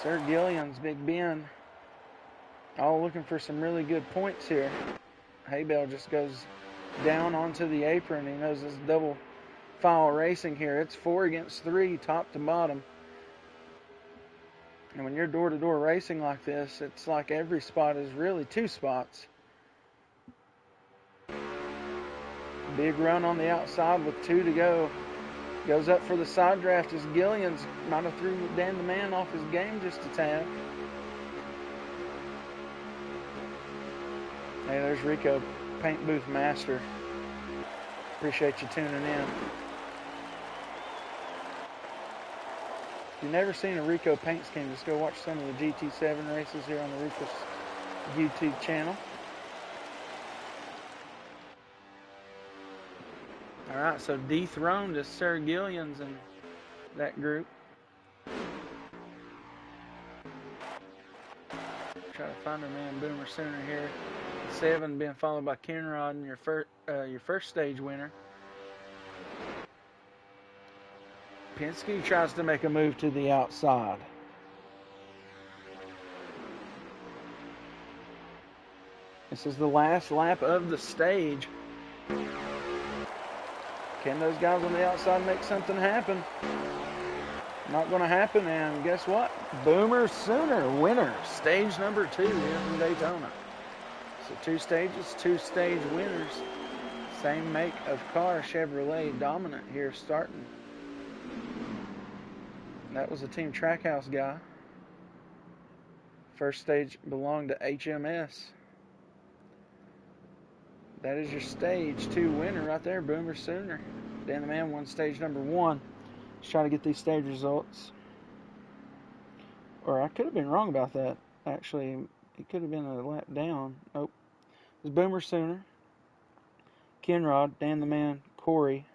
Sir Gillian's, Big Ben, all looking for some really good points here. Haybell just goes down onto the apron. He knows it's double file racing here. It's 4 against 3, top to bottom. And when you're door-to-door racing like this, it's like every spot is really 2 spots. Big run on the outside with 2 to go. Goes up for the side draft as Gillian's might have threw Dan the Man off his game just a tad. Hey, there's Rico, Paint Booth Master. Appreciate you tuning in. If you've never seen a Rico paint scheme, just go watch some of the GT7 races here on the Ruthless YouTube channel. All right, so dethroned is Sir Gillian's in that group. Try to find our man Boomer Sooner here. 7 being followed by Kenrod and your first stage winner. Penske tries to make a move to the outside. This is the last lap of the stage. Can those guys on the outside make something happen? Not going to happen, and guess what? Boomer Sooner, winner. Stage number 2 here in Daytona. So 2 stages, 2 stage winners. Same make of car, Chevrolet, dominant here starting. That was a Team Trackhouse guy. First stage belonged to HMS. That is your stage 2 winner right there, Boomer Sooner. Dan the Man won stage number 1. Let's try to get these stage results. Or I could have been wrong about that. Actually, it could have been a lap down. Nope. It was Boomer Sooner, Kenrod, Dan the Man, Corey,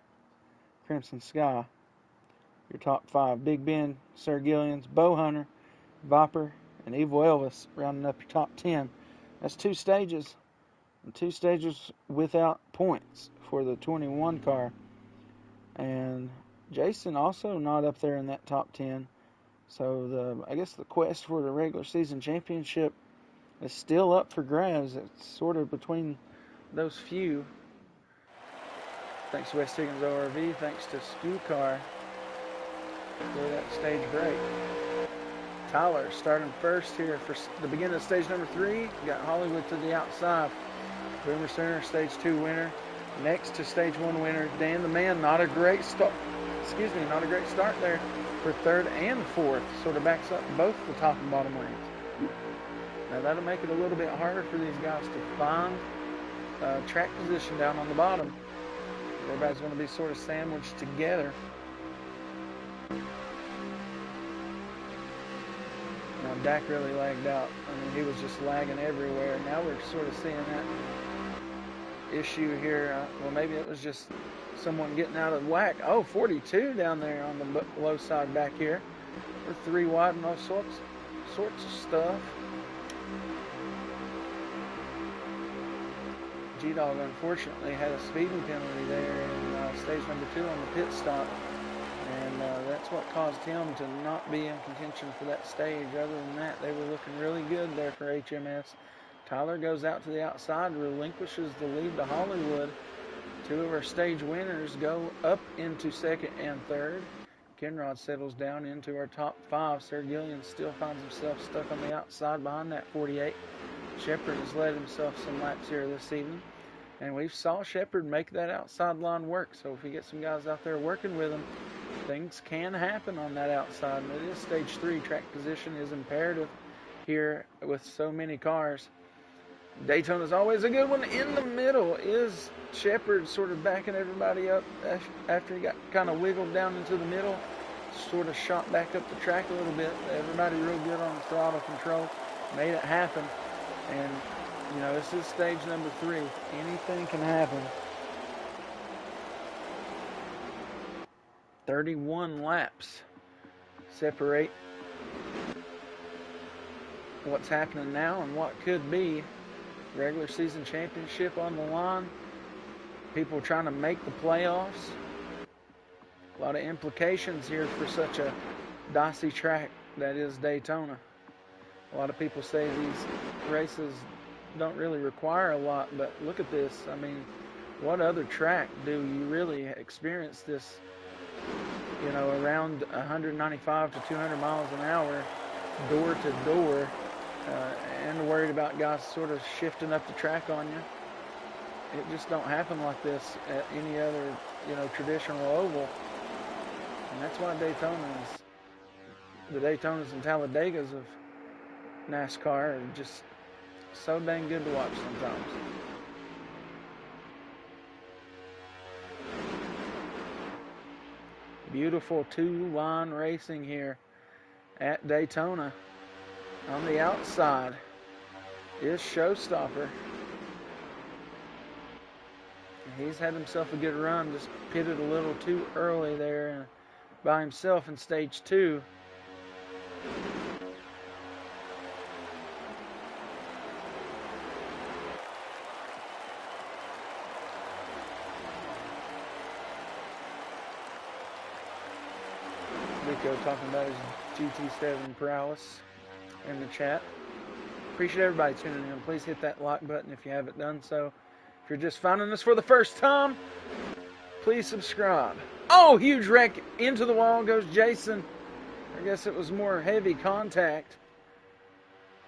Crimson Sky. Your top 5. Big Ben, Sir Gillian's, Bow Hunter, Viper, and Evil Elvis rounding up your top 10. That's 2 stages. And 2 stages without points for the 21 car. And Jason also not up there in that top 10. So I guess the quest for the regular season championship is still up for grabs. It's sort of between those few. Thanks to West Higgins ORV. Thanks to Skew Car for that stage break. Tyler starting first here for the beginning of stage number 3. Got Hollywood to the outside. Boomer Sooner, stage 2 winner. Next to stage 1 winner, Dan the Man. Not a great start. Not a great start there for 3rd and 4th. Sort of backs up both the top and bottom lanes. Now that'll make it a little bit harder for these guys to find track position down on the bottom. Everybody's going to be sort of sandwiched together. Now Dak really lagged out. I mean, he was just lagging everywhere. Now we're sort of seeing that issue here. Well, maybe it was just someone getting out of whack. Oh, 42 down there on the low side back here. We're 3 wide and all sorts of stuff. G-Dog unfortunately had a speeding penalty there in stage number 2 on the pit stop. And that's what caused him to not be in contention for that stage. Other than that, they were looking really good there for HMS. Tyler goes out to the outside, relinquishes the lead to Hollywood. 2 of our stage winners go up into 2nd and 3rd. Kenrod settles down into our top 5. Sir Gillian still finds himself stuck on the outside behind that 48. Shepard has led himself some laps here this evening. And we saw Shepard make that outside line work. So if we get some guys out there working with him, things can happen on that outside. And it is stage 3. Track position is imperative here with so many cars. Daytona's always a good one. In the middle is Shepard sort of backing everybody up after he got kind of wiggled down into the middle. Sort of shot back up the track a little bit. Everybody real good on the throttle control. Made it happen. And, you know, this is stage number 3. Anything can happen. 31 laps separate what's happening now and what could be regular season championship on the line. People trying to make the playoffs. A lot of implications here for such a dicey track that is Daytona. A lot of people say these races don't really require a lot, but look at this. I mean, what other track do you really experience this, around 195 to 200 miles an hour, door to door, and worried about guys sort of shifting up the track on you? It just don't happen like this at any other, traditional oval. And that's why the Daytonas and Talladegas of NASCAR are just so dang good to watch sometimes. Beautiful two-line racing here at Daytona. On the outside is Showstopper. He's had himself a good run, just pitted a little too early there by himself in stage 2. Rico talking about his GT7 prowess in the chat. Appreciate everybody tuning in. Please hit that like button if you haven't done so. If you're just finding us for the first time, please subscribe. Oh, huge wreck into the wall goes Jason. I guess it was more heavy contact.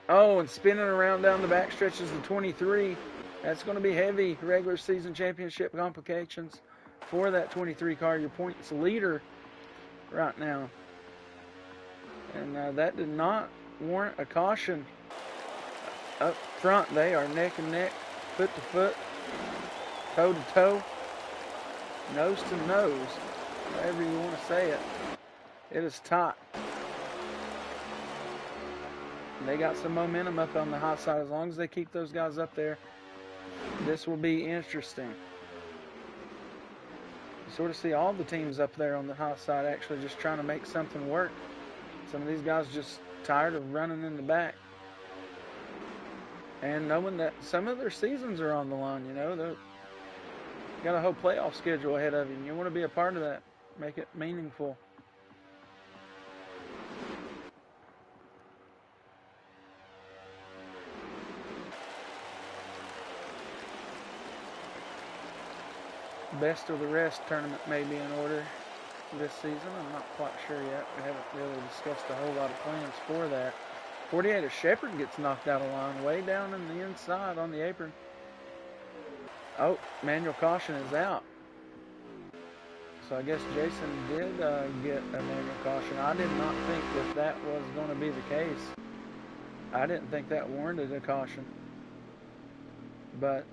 Oh, and spinning around down the back stretch is the 23. That's going to be heavy regular season championship complications for that 23 car. Your points leader right now. And that did not warrant a caution. Up front, they are neck and neck, foot to foot, toe to toe, nose to nose, however you want to say it. It is tight. They got some momentum up on the high side. As long as they keep those guys up there, this will be interesting. You sort of see all the teams up there on the high side actually just trying to make something work. Some of these guys just tired of running in the back. And knowing that some of their seasons are on the line, they've got a whole playoff schedule ahead of you, and you want to be a part of that. Make it meaningful. Best of the rest tournament may be in order this season. I'm not quite sure yet. We haven't really discussed a whole lot of plans for that. 48 of Shepherd gets knocked out of line way down in the inside on the apron. Oh, manual caution is out. So I guess Jason did get a manual caution. I did not think that was going to be the case. I didn't think that warranted a caution. But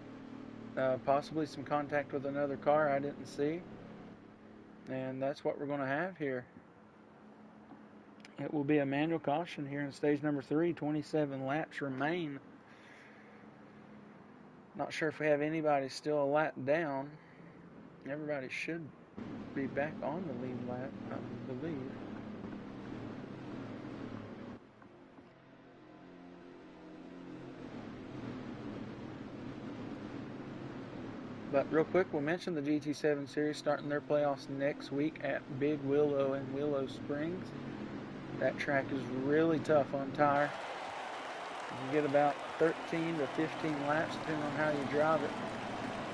possibly some contact with another car I didn't see. And that's what we're going to have here. It will be a manual caution here in stage number 3. 27 laps remain. Not sure if we have anybody still a lap down. Everybody should be back on the lead lap, I believe. But real quick, we'll mention the GT7 Series starting their playoffs next week at Big Willow in Willow Springs. That track is really tough on tire. You get about 13 to 15 laps depending on how you drive it.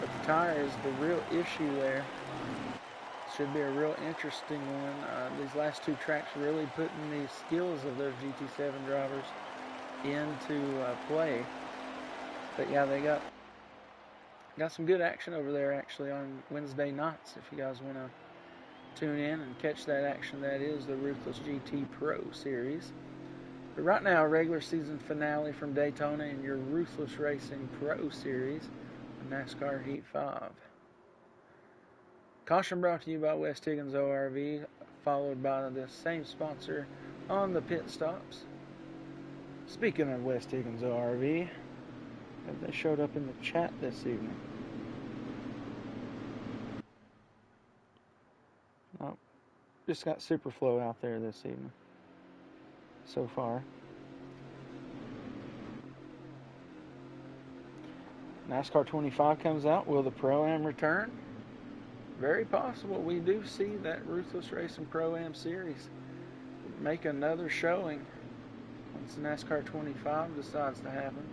But the tire is the real issue there. Should be a real interesting one. These last two tracks really putting the skills of those GT7 drivers into play. But yeah, they got some good action over there actually on Wednesday nights if you guys want to tune in and catch that action. That is the Ruthless GT Pro Series. But right now, regular season finale from Daytona in your Ruthless Racing Pro Series, NASCAR Heat 5. Caution brought to you by West Higgins ORV, followed by the same sponsor on the pit stops. Speaking of West Higgins ORV, they showed up in the chat this evening. Oh, just got Superflow out there this evening so far. NASCAR 25 comes out. Will the Pro-Am return? Very possible we do see that Ruthless Racing Pro-Am Series make another showing once NASCAR 25 decides to happen.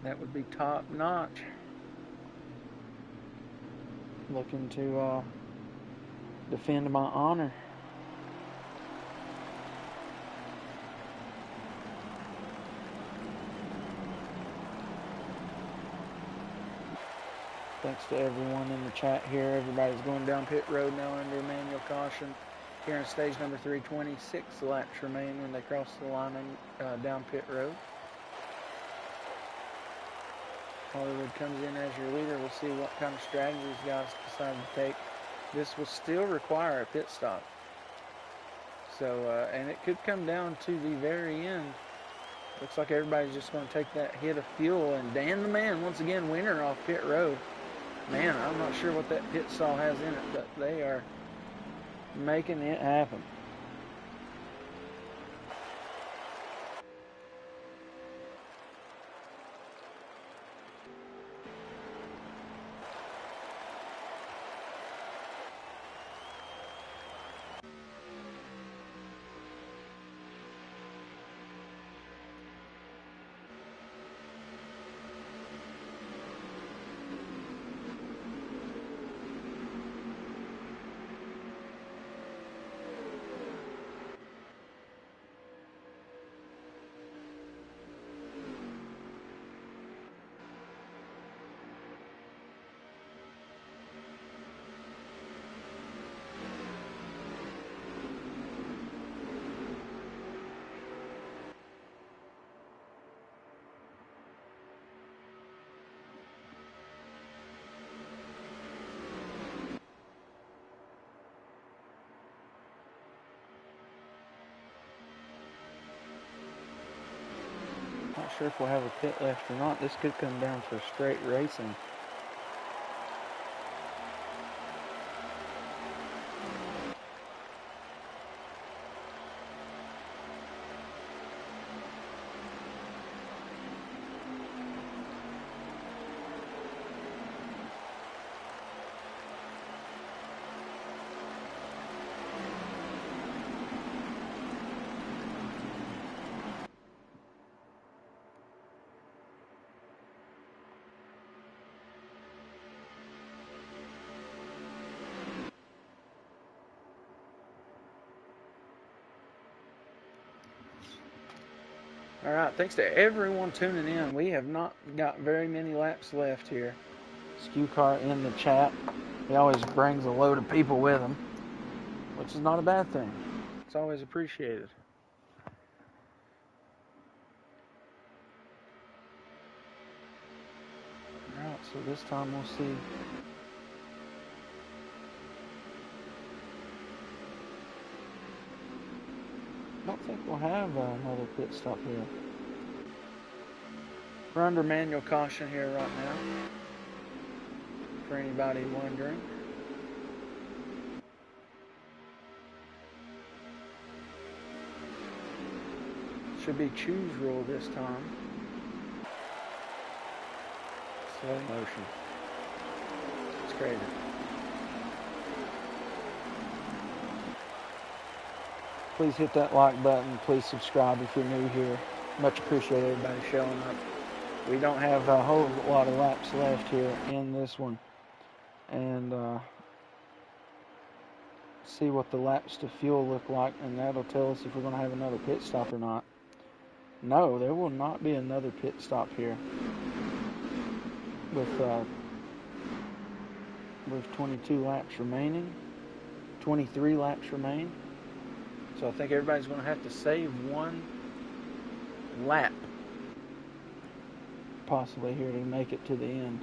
That would be top notch. Looking to defend my honor. Thanks to everyone in the chat here. Everybody's going down pit road now under manual caution. Here in stage number 326 laps remain when they cross the line and down pit road. Hollywood comes in as your leader. We'll see what kind of strategies guys decide to take. This will still require a pit stop. So, and it could come down to the very end. Looks like everybody's just going to take that hit of fuel. And Dan the Man, once again, winner off pit road. Man, I'm not sure what that pit stall has in it, but they are making it happen. Not sure if we'll have a pit left or not. This could come down to straight racing. All right, thanks to everyone tuning in. We have not got very many laps left here. Skew Car in the chat. He always brings a load of people with him, which is not a bad thing. It's always appreciated. All right, so this time we'll see. I don't think we'll have another pit stop here. We're under manual caution here right now, for anybody wondering. Should be choose rule this time. Slow motion. It's crazy. Please hit that like button. Please subscribe if you're new here. Much appreciate everybody showing up. We don't have a whole lot of laps left here in this one. And see what the laps to fuel look like, and that'll tell us if we're going to have another pit stop or not. No, there will not be another pit stop here with 22 laps remaining, 23 laps remain. So I think everybody's going to have to save one lap possibly here to make it to the end.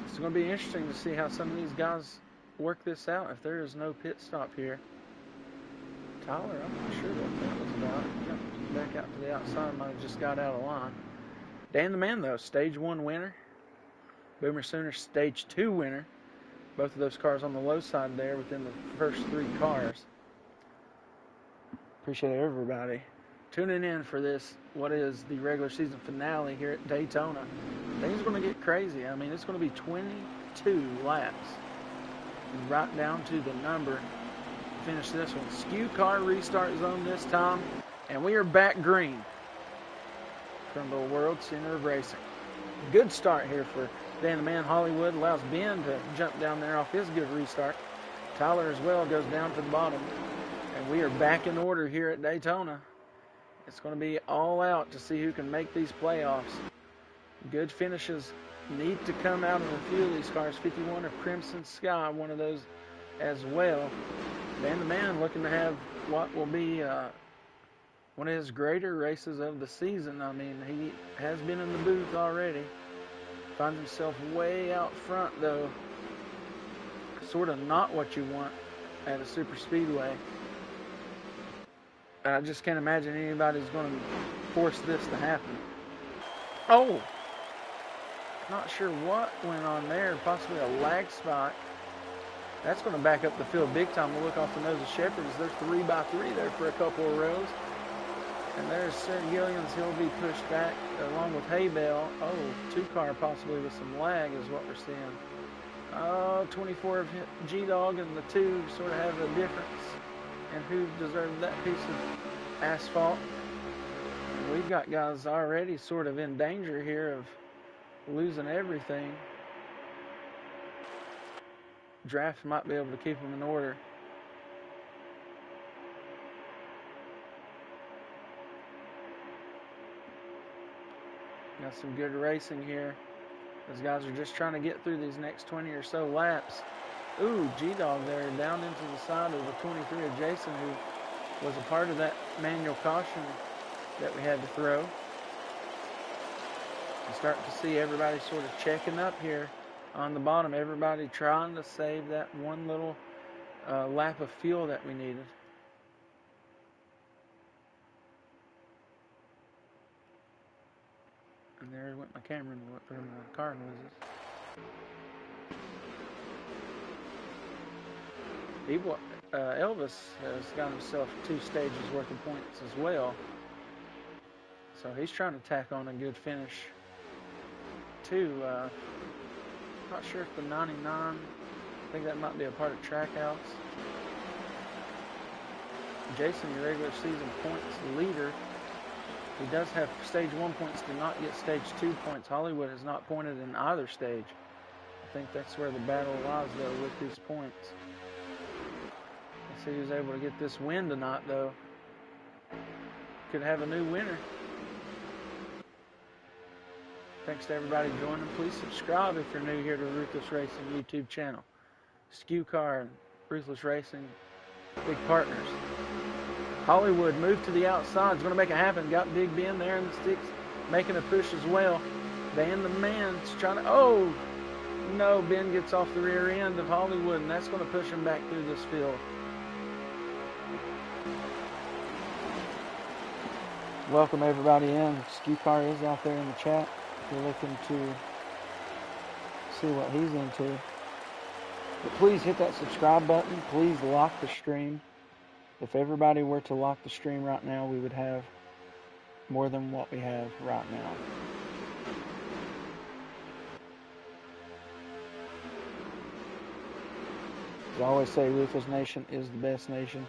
It's going to be interesting to see how some of these guys work this out if there is no pit stop here. Tyler, I'm not sure what that was about. Jumped back out to the outside, might have just got out of line. Dan the Man, though, stage 1 winner. Boomer Sooner, stage 2 winner. Both of those cars on the low side there within the first 3 cars. Appreciate everybody tuning in for this, what is the regular season finale here at Daytona. Things are going to get crazy. I mean, it's going to be 22 laps, right down to the number. Finish this one. Skew car restart zone this time, and we are back green from the World Center of Racing. Good start here for Dan the Man Hollywood. Allows Ben to jump down there off his good restart. Tyler as well goes down to the bottom. And we are back in order here at Daytona. It's going to be all out to see who can make these playoffs. Good finishes need to come out of a few of these cars. 51 of Crimson Sky, one of those as well. Dan the Man looking to have what will be one of his greater races of the season. I mean, he has been in the booth already. Finds himself way out front, though. Sort of not what you want at a super speedway. I just can't imagine anybody's going to force this to happen. Oh! Not sure what went on there. Possibly a lag spot. That's going to back up the field big time. We'll look off the nose of Shepard's. They're 3x3 there for a couple of rows. And there's Sir Gillian's. He'll be pushed back along with Haybell. Oh, two-car possibly with some lag is what we're seeing. Oh, 24 of G-Dog and the 2 sort of have a difference in who deserved that piece of asphalt. And we've got guys already sort of in danger here of losing everything. Draft might be able to keep them in order. Got some good racing here. Those guys are just trying to get through these next 20 or so laps. Ooh, G-Dog there down into the side of the 23 of Jason, who was a part of that manual caution that we had to throw. I'm starting to see everybody sort of checking up here on the bottom. Everybody trying to save that one little lap of fuel that we needed. And there went my camera and my car noises. Elvis has got himself 2 stages worth of points as well. So he's trying to tack on a good finish too. Not sure if the 99, I think that might be a part of Trackhouse. Jason, your regular season points leader. He does have stage 1 points, did not get stage 2 points. Hollywood has not pointed in either stage. I think that's where the battle lies, though, with these points. Let's see who's able to get this win tonight, though. Could have a new winner. Thanks to everybody joining. Please subscribe if you're new here to Ruthless Racing YouTube channel. Skew Car and Ruthless Racing, big partners. Hollywood moved to the outside. It's going to make it happen. Got Big Ben there in the sticks, making a push as well. Dan the Man's trying to... Oh, no. Ben gets off the rear end of Hollywood, and that's going to push him back through this field. Welcome everybody in. Skew Car is out there in the chat if you're looking to see what he's into. But please hit that subscribe button. Please lock the stream. If everybody were to lock the stream right now, we would have more than what we have right now. As I always say, Ruthless Nation is the best nation.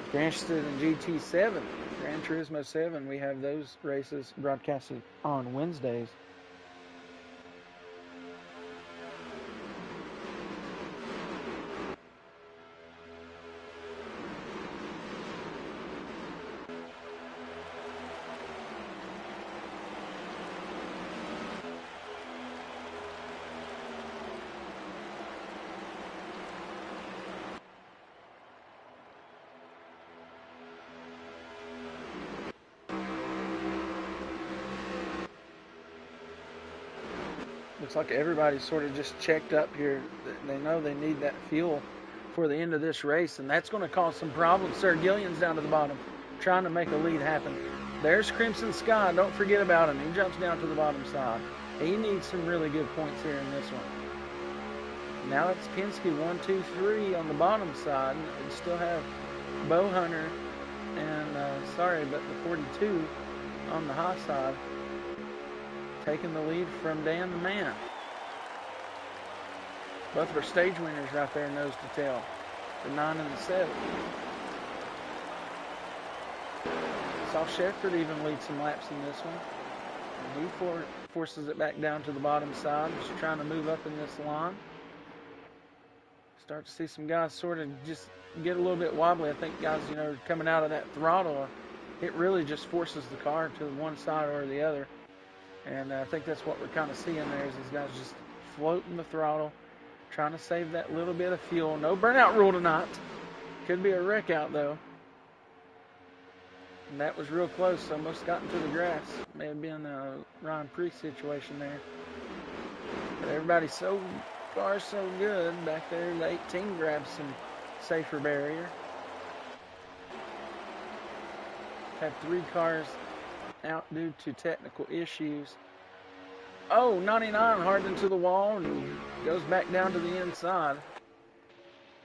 If you're interested in GT7, Gran Turismo 7, we have those races broadcasted on Wednesdays. Looks like everybody's sort of just checked up here. They know they need that fuel for the end of this race, and that's going to cause some problems. Sir Gillian's down to the bottom, trying to make a lead happen. There's Crimson Sky. Don't forget about him. He jumps down to the bottom side. He needs some really good points here in this one. Now it's Penske 1, 2, 3 on the bottom side. We still have Bow Hunter and, sorry, but the 42 on the high side taking the lead from Dan the Man. Both were stage winners right there, nose to tail. The 9 and the 7. Saw Shepard even lead some laps in this one. And he forces it back down to the bottom side, just trying to move up in this line. Start to see some guys sort of just get a little bit wobbly. I think guys, coming out of that throttle, it really just forces the car to one side or the other. And I think that's what we're kind of seeing there is these guys just floating the throttle, trying to save that little bit of fuel. No burnout rule tonight. Could be a wreck out, though. And that was real close. Almost got into the grass. May have been a Ryan Priest situation there. But everybody's so far so good. Back there, the 18 grabs some safer barrier. Had 3 cars out due to technical issues. Oh, 99 hard into the wall and goes back down to the inside.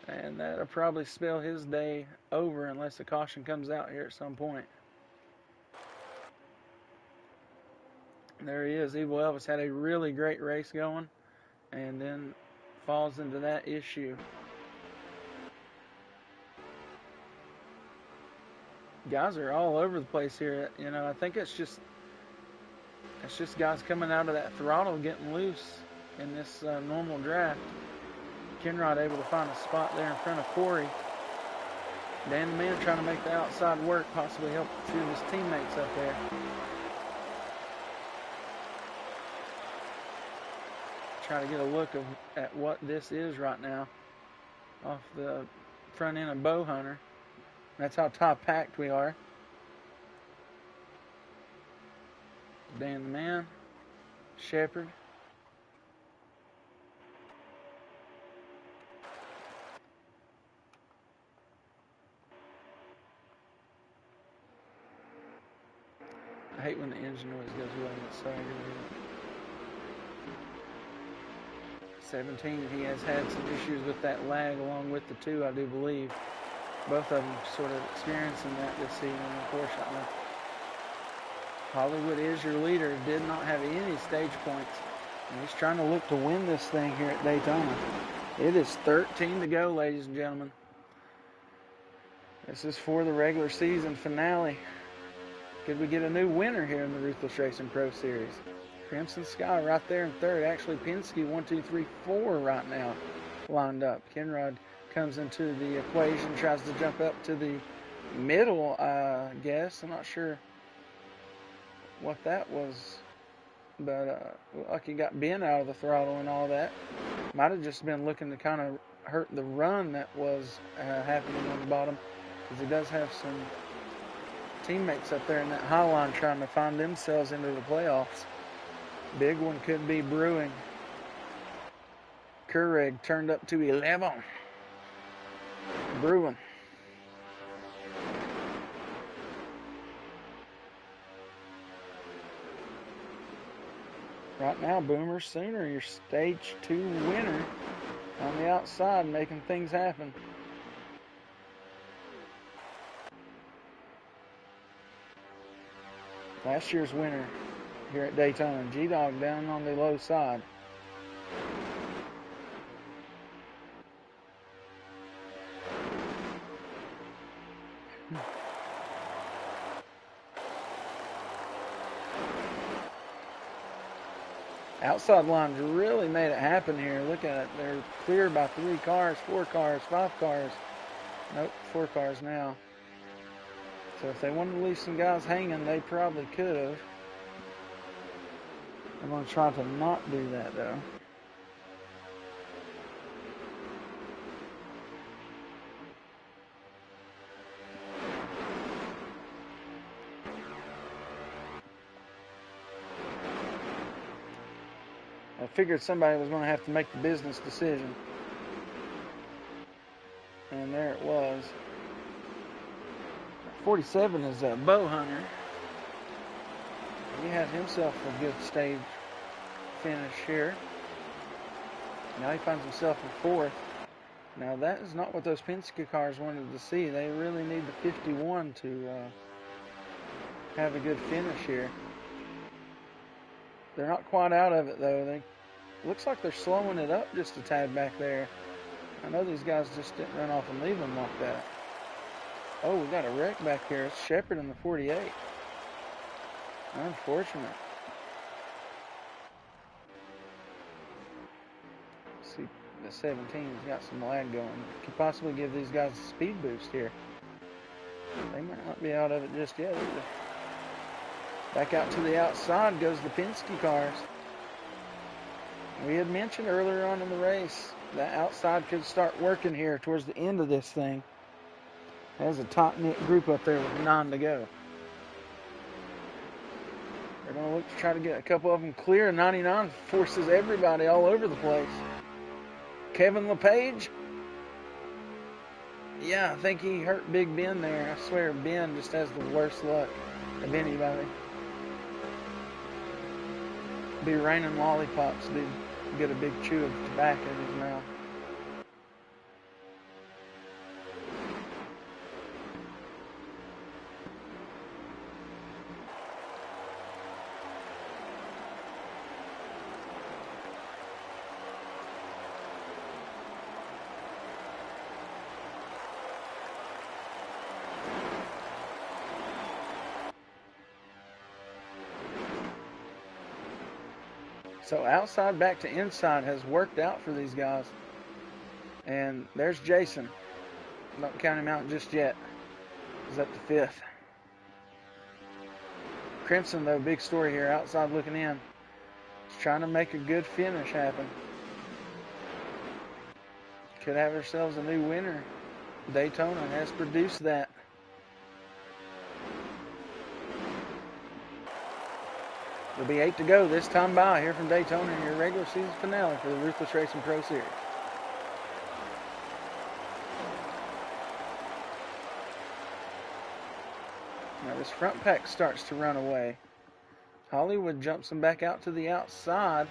And that'll probably spell his day over unless a caution comes out here at some point. There he is. Evil Elvis had a really great race going and then falls into that issue. Guys are all over the place here. I think it's just guys coming out of that throttle getting loose in this normal draft. Kenrod able to find a spot there in front of Corey. Dan the Man trying to make the outside work, possibly help a few of his teammates up there. Try to get a look at what this is right now off the front end of Bow Hunter. That's how top packed we are. Dan the Man, Shepard. I hate when the engine noise goes away. Sorry. 17, he has had some issues with that lag along with the 2, I do believe. Both of them sort of experiencing that this season, unfortunately. Hollywood is your leader, did not have any stage points. And he's trying to look to win this thing here at Daytona. It is 13 to go, ladies and gentlemen. This is for the regular season finale. Could we get a new winner here in the Ruthless Racing Pro Series? Crimson Sky right there in third. Actually, Penske 1, 2, 3, 4 right now lined up. Kenrod comes into the equation, tries to jump up to the middle, I guess. I'm not sure what that was, but looked like he got bent out of the throttle and all that. Might have just been looking to kind of hurt the run that was happening on the bottom, because he does have some teammates up there in that high line trying to find themselves into the playoffs. Big one could be brewing. Keurig turned up to 11. Brewing. Right now, Boomer Sooner, your stage 2 winner on the outside, making things happen. Last year's winner here at Daytona, G-Dog down on the low side. Outside lines really made it happen here. Look at it. They're clear by 3 cars, 4 cars, 5 cars. Nope, 4 cars now. So if they wanted to leave some guys hanging, they probably could have. I'm going to try to not do that, though. I figured somebody was going to have to make the business decision. And there it was. 47 is a Bow Hunter. He had himself a good stage finish here. Now he finds himself in 4th. Now that is not what those Penske cars wanted to see. They really need the 51 to have a good finish here. They're not quite out of it though. Looks like they're slowing it up just a tad back there. I know these guys just didn't run off and leave them like that. Oh, we got a wreck back here. It's Shepard in the 48. Unfortunate. See, the 17's got some lag going. Could possibly give these guys a speed boost here. They might not be out of it just yet either. Back out to the outside goes the Penske cars. We had mentioned earlier on in the race that outside could start working here towards the end of this thing. There's a tight-knit group up there with 9 to go. They're going to look to try to get a couple of them clear. 99 forces everybody all over the place. Kevin LePage. Yeah, I think he hurt Big Ben there. I swear Ben just has the worst luck of anybody. Be raining lollipops, dude. Get a big chew of tobacco in his mouth. So outside back to inside has worked out for these guys. And there's Jason. Don't count him out just yet. He's up to 5th. Crimson, though, big story here. Outside looking in. He's trying to make a good finish happen. Could have ourselves a new winner. Daytona has produced that. There'll be 8 to go this time by here from Daytona in your regular season finale for the Ruthless Racing Pro Series. Now this front pack starts to run away. Hollywood jumps them back out to the outside.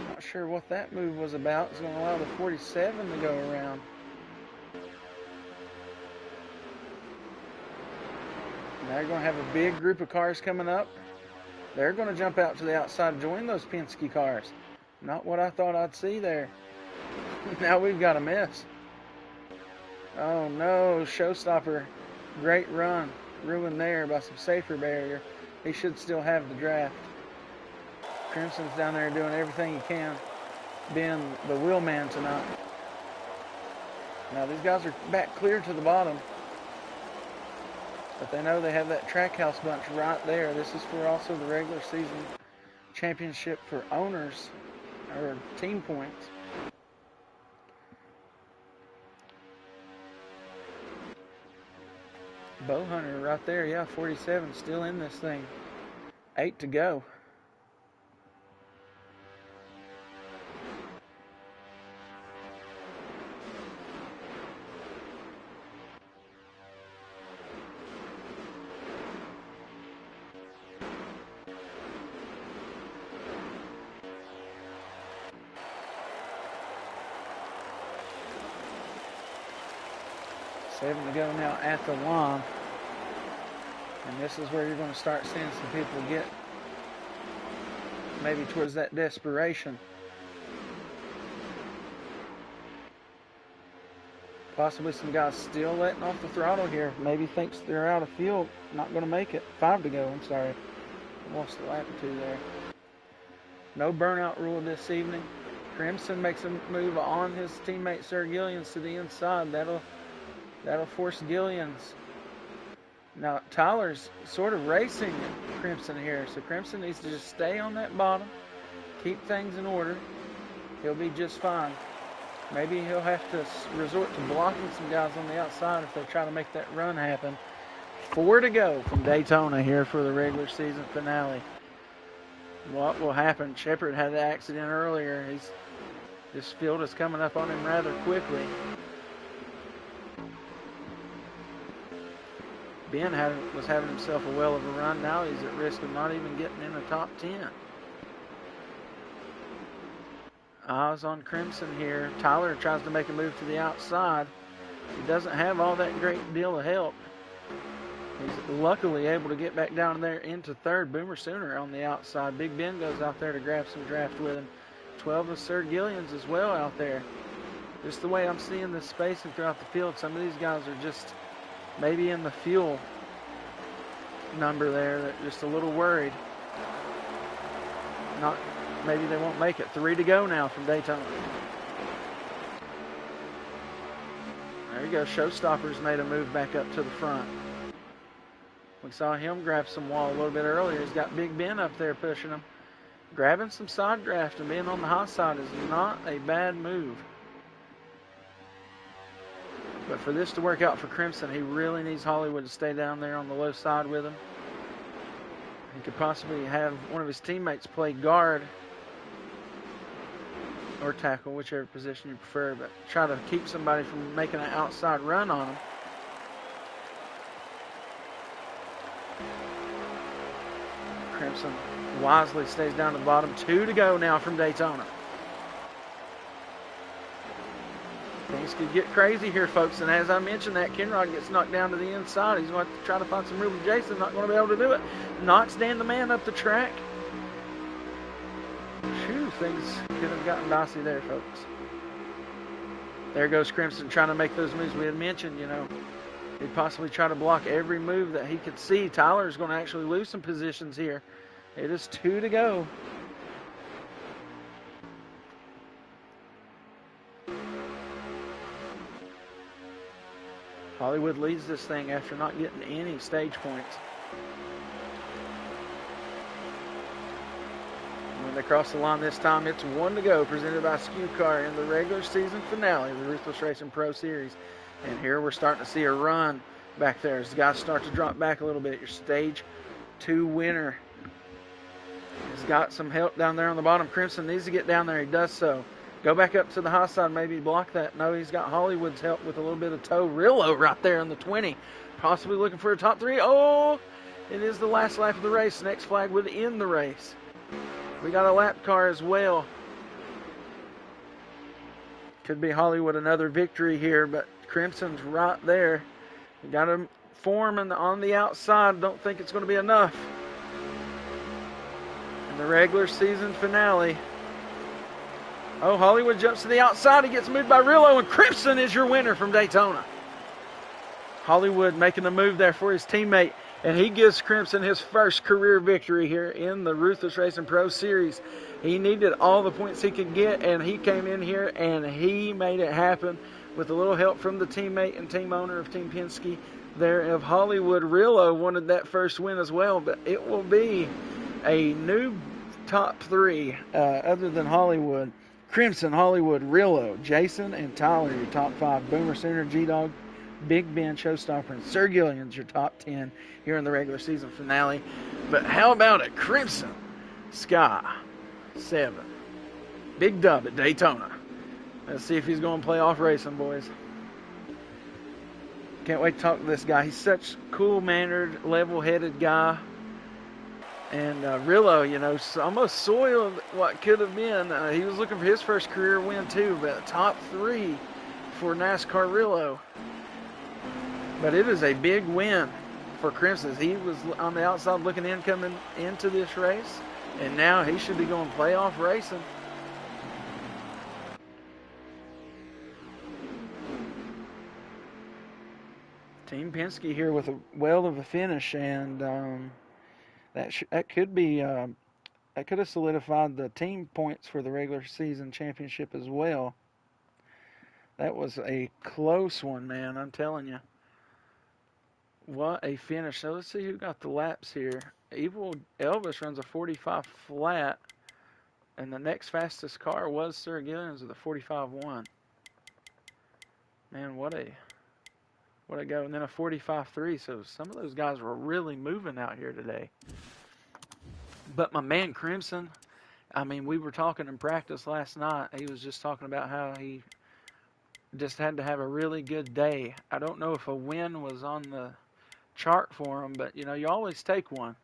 Not sure what that move was about. It's going to allow the 47 to go around. Now you're going to have a big group of cars coming up. They're going to jump out to the outside and join those Penske cars. Not what I thought I'd see there. Now we've got a mess. Oh no, showstopper. Great run. Ruined there by some safer barrier. He should still have the draft. Crimson's down there doing everything he can. Being the wheelman tonight. Now these guys are back clear to the bottom. But they know they have that Trackhouse bunch right there. This is for also the regular season championship for owners or team points. Bowhunter right there, yeah, 47 still in this thing. 8 to go. Seven to go now at the line. And this is where you're going to start seeing some people get maybe towards that desperation. Possibly some guys still letting off the throttle here. Maybe thinks they're out of field. Not going to make it. 5 to go, I'm sorry. Lost the lap or two there. No burnout rule this evening. Crimson makes a move on his teammate Sir Gillians to the inside. That'll force Gillians. Now, Tyler's sort of racing Crimson here, so Crimson needs to just stay on that bottom, keep things in order. He'll be just fine. Maybe he'll have to resort to blocking some guys on the outside if they try to make that run happen. 4 to go from Daytona here for the regular season finale. What will happen? Shepard had the accident earlier. This field is coming up on him rather quickly. Ben was having himself a well of a run. Now he's at risk of not even getting in the top 10. Eyes on Crimson here. Tyler tries to make a move to the outside. He doesn't have all that great deal of help. He's luckily able to get back down there into third. Boomer Sooner on the outside. Big Ben goes out there to grab some draft with him. 12 of Sir Gillian's as well out there. Just the way I'm seeing this spacing throughout the field, some of these guys are just maybe in the fuel number there. They're just a little worried. Maybe they won't make it. 3 to go now from Daytona. There you go. Showstopper's made a move back up to the front. We saw him grab some wall a little bit earlier. He's got Big Ben up there pushing him. Grabbing some side draft and being on the hot side is not a bad move. But for this to work out for Crimson, he really needs Hollywood to stay down there on the low side with him. He could possibly have one of his teammates play guard or tackle, whichever position you prefer, but try to keep somebody from making an outside run on him. Crimson wisely stays down to the bottom. 2 to go now from Daytona. Things could get crazy here, folks, and as I mentioned, that Kinrod gets knocked down to the inside. He's going to have to try to find some room with Jason. Not going to be able to do it. Knocks Dan the Man up the track. Phew, things could have gotten dicey there, folks. There goes Crimson trying to make those moves we had mentioned, He'd possibly try to block every move that he could see. Tyler's going to actually lose some positions here. It is 2 to go. Hollywood leads this thing after not getting any stage points. When they cross the line this time, it's 1 to go, presented by Skew Car in the regular season finale of the Ruthless Racing Pro Series. And here we're starting to see a run back there as the guys start to drop back a little bit. Your stage 2 winner has got some help down there on the bottom. Crimson needs to get down there. He does so. Go back up to the high side, maybe block that. No, he's got Hollywood's help with a little bit of toe. Rillo right there in the 20. Possibly looking for a top 3. Oh, it is the last lap of the race. Next flag would end the race. We got a lap car as well. Could be Hollywood another victory here, but Crimson's right there. We got him Foreman on the outside. Don't think it's going to be enough. In the regular season finale. Oh, Hollywood jumps to the outside. He gets moved by Rillo, and Crimson is your winner from Daytona. Hollywood making the move there for his teammate, and he gives Crimson his first career victory here in the Ruthless Racing Pro Series. He needed all the points he could get, and he came in here and he made it happen with a little help from the teammate and team owner of Team Penske there of Hollywood. Rillo wanted that first win as well, but it will be a new top 3 other than Hollywood. Crimson, Hollywood, Rillo, Jason, and Tyler, your top 5. Boomer Sooner, G-Dog, Big Ben, Showstopper, and Sir Gillian's your top 10 here in the regular season finale. But how about it? Crimson, Sky, 7. Big dub at Daytona. Let's see if he's going to play off racing, boys. Can't wait to talk to this guy. He's such a cool-mannered, level-headed guy. And Rillo, almost soiled what could have been. He was looking for his first career win, too, but top 3 for NASCAR Rillo. But it is a big win for Crimson. He was on the outside looking in coming into this race, and now he should be going playoff racing. Team Penske here with a well of a finish, and that could have solidified the team points for the regular season championship as well. That was a close one, man. I'm telling you. What a finish. So let's see who got the laps here. Evil Elvis runs a 45 flat, and the next fastest car was Sir Gillian's with a 45-1. Man, what a go. And then a 45-3. So some of those guys were really moving out here today. But my man Crimson, we were talking in practice last night. He was just talking about how he just had to have a really good day. I don't know if a win was on the chart for him, but you always take one.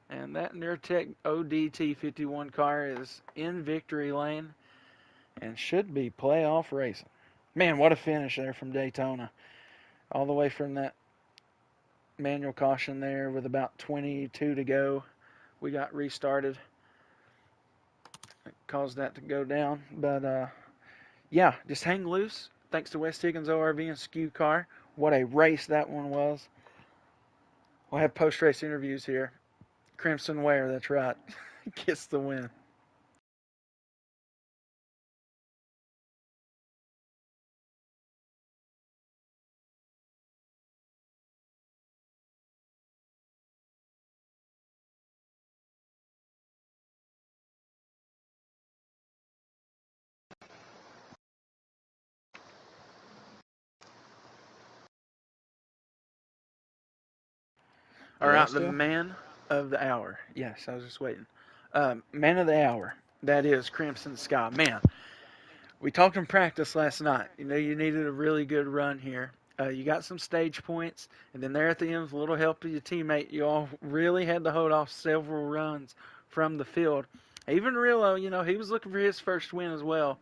And that Nurtec ODT 51 car is in victory lane. and should be playoff racing. Man, what a finish there from Daytona. All the way from that manual caution there with about 22 to go. We got restarted. It caused that to go down. But yeah, just hang loose. Thanks to West Higgins ORV and Skew Car. What a race that one was. We'll have post race interviews here. Crimson Ware, that's right. Gets the win. All You there right, the still? man of the hour. Yes, I was just waiting. Man of the hour. That is Crimson Sky. Man, we talked in practice last night. You know, you needed a really good run here. You got some stage points, and then there at the end, with a little help of your teammate, you all really had to hold off several runs from the field. Even Rillo, you know, he was looking for his first win as well,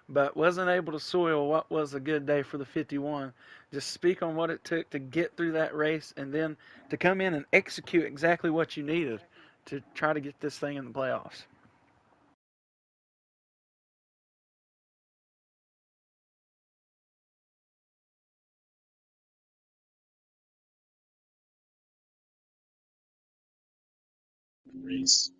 but wasn't able to soil what was a good day for the 51. Just speak on what it took to get through that race and then to come in and execute exactly what you needed to try to get this thing in the playoffs. Race.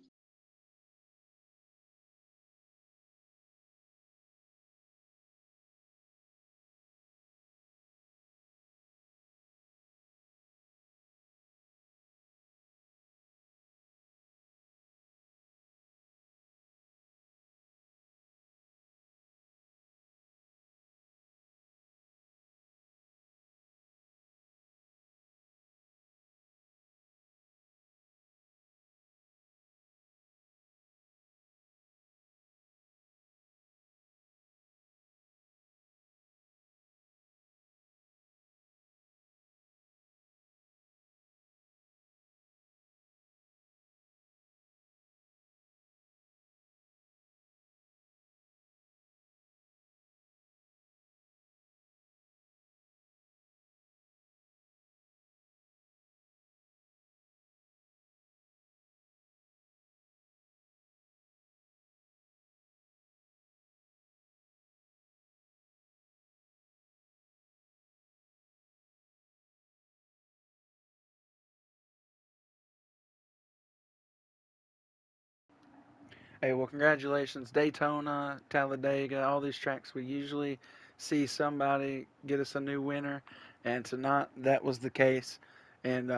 Hey, well, congratulations, Daytona, Talladega, all these tracks. We usually see somebody get us a new winner, and tonight that was the case. And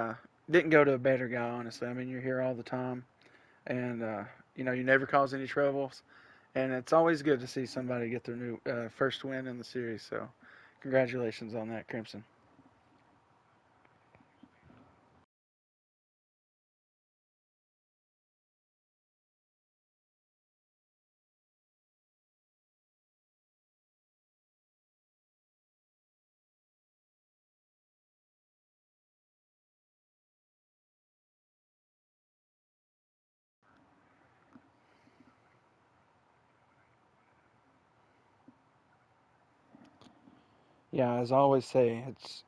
didn't go to a better guy, honestly. I mean, you're here all the time, and you know you never cause any troubles, and it's always good to see somebody get their new first win in the series. So, congratulations on that, Crimson. Yeah, as I always say, it's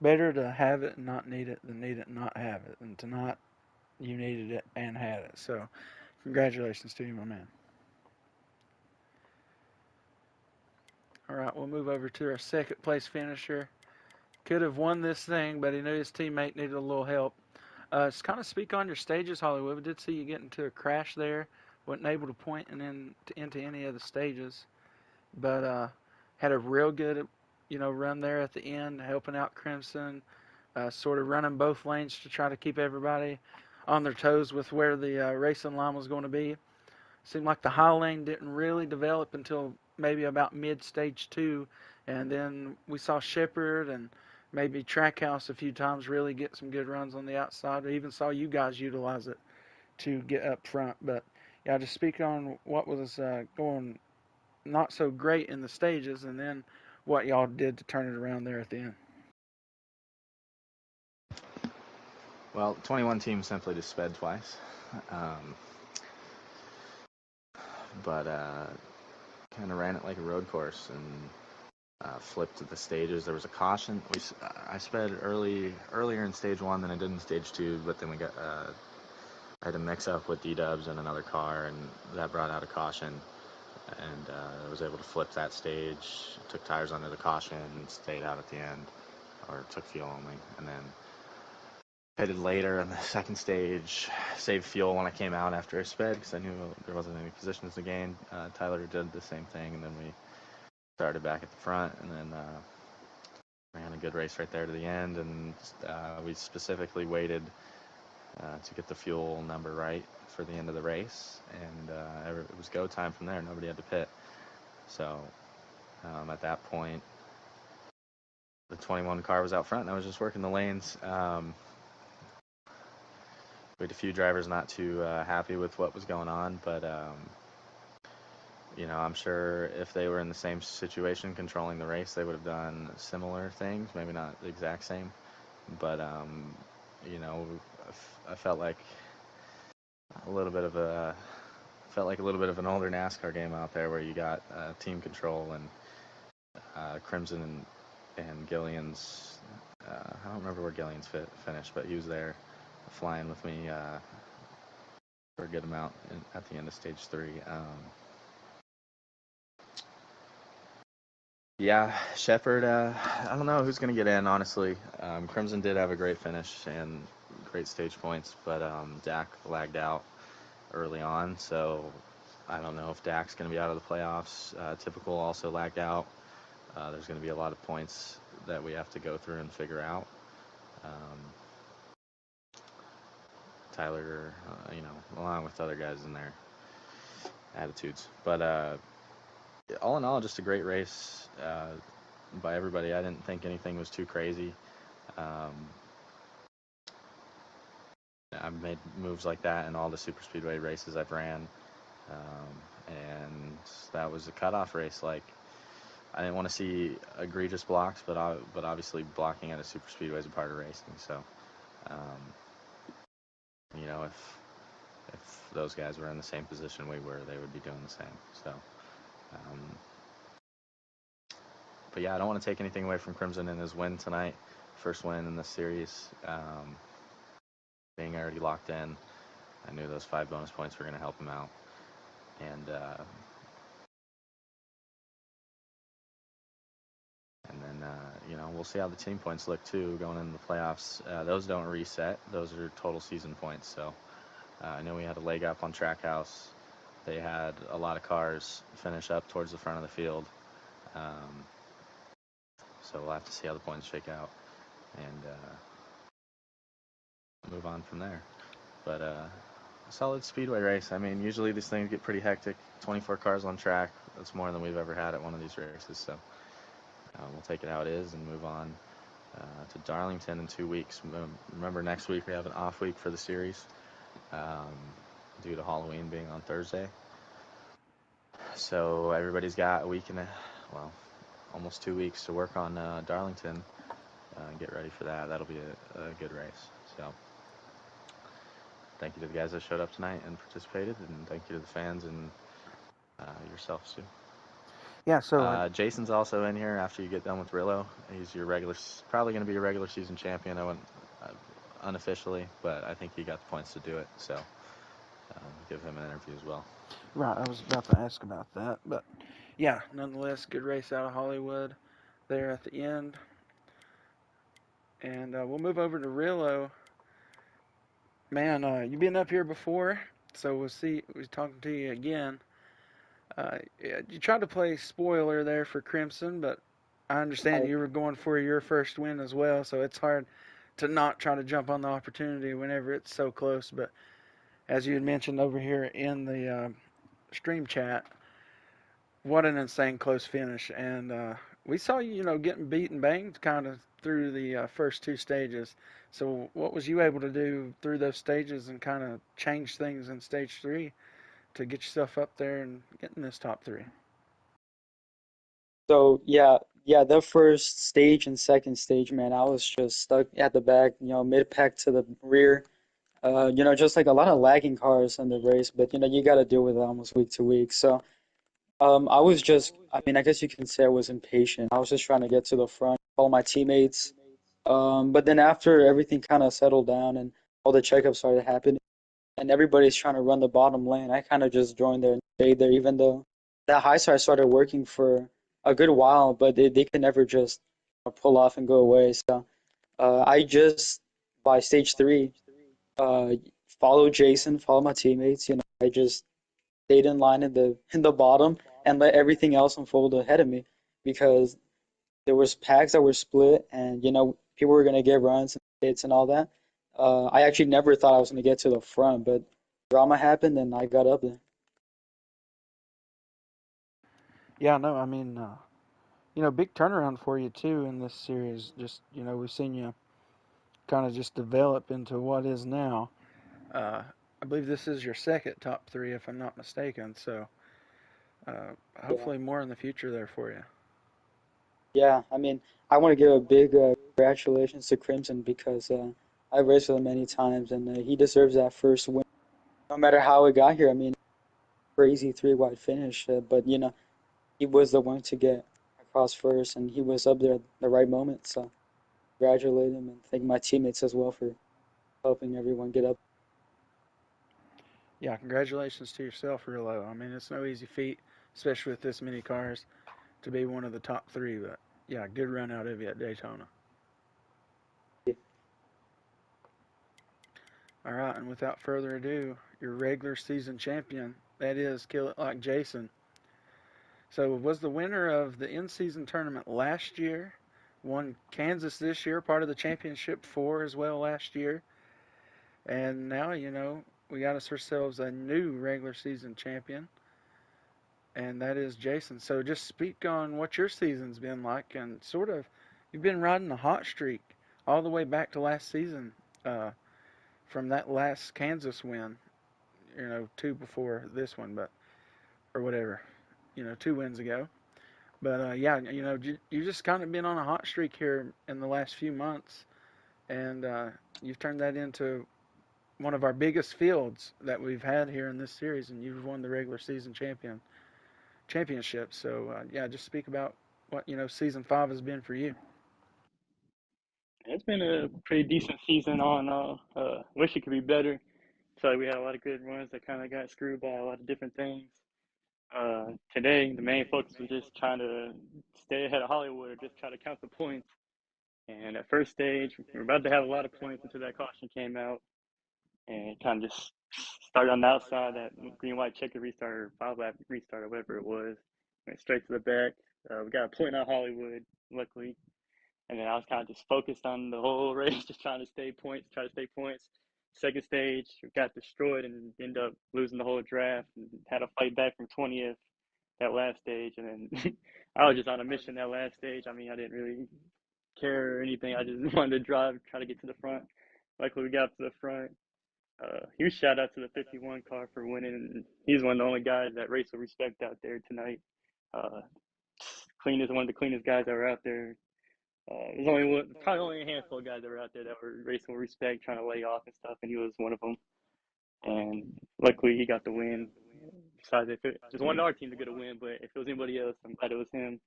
better to have it and not need it than need it and not have it. And tonight, you needed it and had it. So, congratulations to you, my man. All right, we'll move over to our second place finisher. Could have won this thing, but he knew his teammate needed a little help. Just kind of speak on your stages, Hollywood. We did see you get into a crash there. Wasn't able to point into any of the stages, but had a real good, you know, run there at the end, helping out Crimson, sort of running both lanes to try to keep everybody on their toes with where the racing line was going to be. Seemed like the high lane didn't really develop until maybe about mid stage two, and then we saw Shepard and maybe Trackhouse a few times really get some good runs on the outside. We even saw you guys utilize it to get up front. But yeah, just speak on what was going not so great in the stages, and then what y'all did to turn it around there at the end. Well, 21 teams simply just sped twice. Um, but kind of ran it like a road course and flipped the stages. There was a caution. I sped earlier in stage one than I did in stage two, but then we got I had a mix up with D Dubs and another car, and that brought out a caution. And I was able to flip that stage. Took tires under the caution, and stayed out at the end, or took fuel only, and then pitted later in the second stage. Saved fuel when I came out after I sped because I knew there wasn't any positions to gain. Tyler did the same thing, and then we started back at the front, and then ran a good race right there to the end. And we specifically waited to get the fuel number right for the end of the race, and it was go time from there. Nobody had to pit, so at that point, the 21 car was out front, and I was just working the lanes. We had a few drivers not too happy with what was going on, but I'm sure if they were in the same situation controlling the race, they would have done similar things. Maybe not the exact same, but you know, I a little bit of a felt like a little bit of an older NASCAR game out there where you got team control and Crimson and Gillian's. I don't remember where Gillian's finished, but he was there flying with me for a good amount at the end of stage three. Yeah, Shepard. I don't know who's going to get in, honestly. Crimson did have a great finish and great stage points, but Dak lagged out early on, so I don't know if Dak's going to be out of the playoffs. Typical also lagged out. There's going to be a lot of points that we have to go through and figure out. Um, Tyler, along with other guys in their attitudes. But all in all, just a great race by everybody. I didn't think anything was too crazy. Um, I've made moves like that in all the super speedway races I've ran, and that was a cutoff race. Like I didn't want to see egregious blocks, but obviously blocking at a super speedway is a part of racing. So, um, if those guys were in the same position we were, they would be doing the same. So, um, but yeah, I don't want to take anything away from Crimson in his win tonight, first win in the series. Being already locked in, I knew those 5 bonus points were going to help him out, and then we'll see how the team points look too going into the playoffs. Those don't reset; those are total season points. So I know we had a leg up on Trackhouse. They had a lot of cars finish up towards the front of the field. Um, so we'll have to see how the points shake out and move on from there. But a solid speedway race. I mean, usually these things get pretty hectic. 24 cars on track. That's more than we've ever had at one of these races. So we'll take it how it is and move on to Darlington in 2 weeks. Remember, next week we have an off week for the series um, due to Halloween being on Thursday. So everybody's got a week well, almost 2 weeks to work on Darlington and get ready for that. That'll be a good race. So thank you to the guys that showed up tonight and participated, and thank you to the fans and yourself, Sue. Yeah, so Jason's also in here after you get done with Rillo. He's probably going to be your regular season champion. I went unofficially, but I think he got the points to do it. So give him an interview as well. right, I was about to ask about that, but yeah, nonetheless, good race out of Hollywood there at the end, and we'll move over to Rillo. Man, you've been up here before, so we'll see. We're talking to you again. Yeah, you tried to play spoiler there for Crimson, but I understand I you were going for your first win as well, so it's hard to not try to jump on the opportunity whenever it's so close. But as you had mentioned over here in the stream chat, what an insane close finish. And we saw you, getting beat and banged kind of through the first two stages. So what was you able to do through those stages and kind of change things in stage three to get yourself up there and get in this top three? so yeah, the first stage and second stage, man, I was just stuck at the back, mid pack to the rear. Just like a lot of lagging cars in the race, but you got to deal with it almost week to week. So I was just, I mean, I guess you can say I was impatient. I was just trying to get to the front, follow my teammates. But then after everything kind of settled down and all the checkups started happening, and everybody's trying to run the bottom lane, I kind of just joined there and stayed there, even though that high side started working for a good while, but they could never just pull off and go away. So I just, by stage three, uh, followed Jason, followed my teammates. I just stayed in line in the bottom and let everything else unfold ahead of me because there was packs that were split and people were gonna get runs and hits and all that. I actually never thought I was gonna get to the front, but drama happened and I got up there. Yeah, no, I mean, big turnaround for you too in this series. Just we've seen you kind of just develop into what is now. Uh, I believe this is your second top three, if I'm not mistaken. So Yeah, hopefully more in the future there for you. yeah. I mean, I want to give a big congratulations to Crimson because I've raced with him many times and he deserves that first win, no matter how it got here. I mean, crazy three wide finish, but he was the one to get across first, and he was up there at the right moment. So congratulate him and thank my teammates as well for helping everyone get up. Yeah, congratulations to yourself, Rilo. I mean, it's no easy feat, especially with this many cars, to be one of the top three. But yeah, good run out of you at Daytona. All right, and without further ado, your regular season champion, that is Kill It Like Jason. So was the winner of the in-season tournament last year, won Kansas this year, part of the championship four as well last year, and now we got us ourselves a new regular season champion, and that is Jason. So just speak on what your season's been like, and sort of you've been riding a hot streak all the way back to last season, uh, from that last Kansas win. Two before this one, but or whatever, 2 wins ago. But yeah, you just kind of been on a hot streak here in the last few months, and you've turned that into one of our biggest fields that we've had here in this series, and you've won the regular season championship. So yeah, just speak about what season 5 has been for you. It's been a pretty decent season on. Wish it could be better. So like we had a lot of good runs that kind of got screwed by a lot of different things. Today, the main focus was just trying to stay ahead of Hollywood or just try to count the points. And at first stage, we were about to have a lot of points until that caution came out. And it kind of just started on the outside, that green white checker restart or 5 lap restart or whatever it was. Went straight to the back. We got a point on Hollywood, luckily. And then I was kind of just focused on the whole race, just trying to stay points, try to stay points. Second stage, we got destroyed and ended up losing the whole draft and had a fight back from 20th that last stage. And then I was just on a mission that last stage. I mean, I didn't really care or anything. I just wanted to drive, try to get to the front. Luckily, we got up to the front. Huge shout out to the 51 car for winning. He's one of the only guys that race with respect out there tonight. Uh, Cleanest, one of the cleanest guys that were out there. There's probably only a handful of guys that were out there that were racing with respect, trying to lay off and stuff, and he was one of them. And luckily, he got the win. Besides, if it just wanted our team to get a win, but if it was anybody else, I'm glad it was him.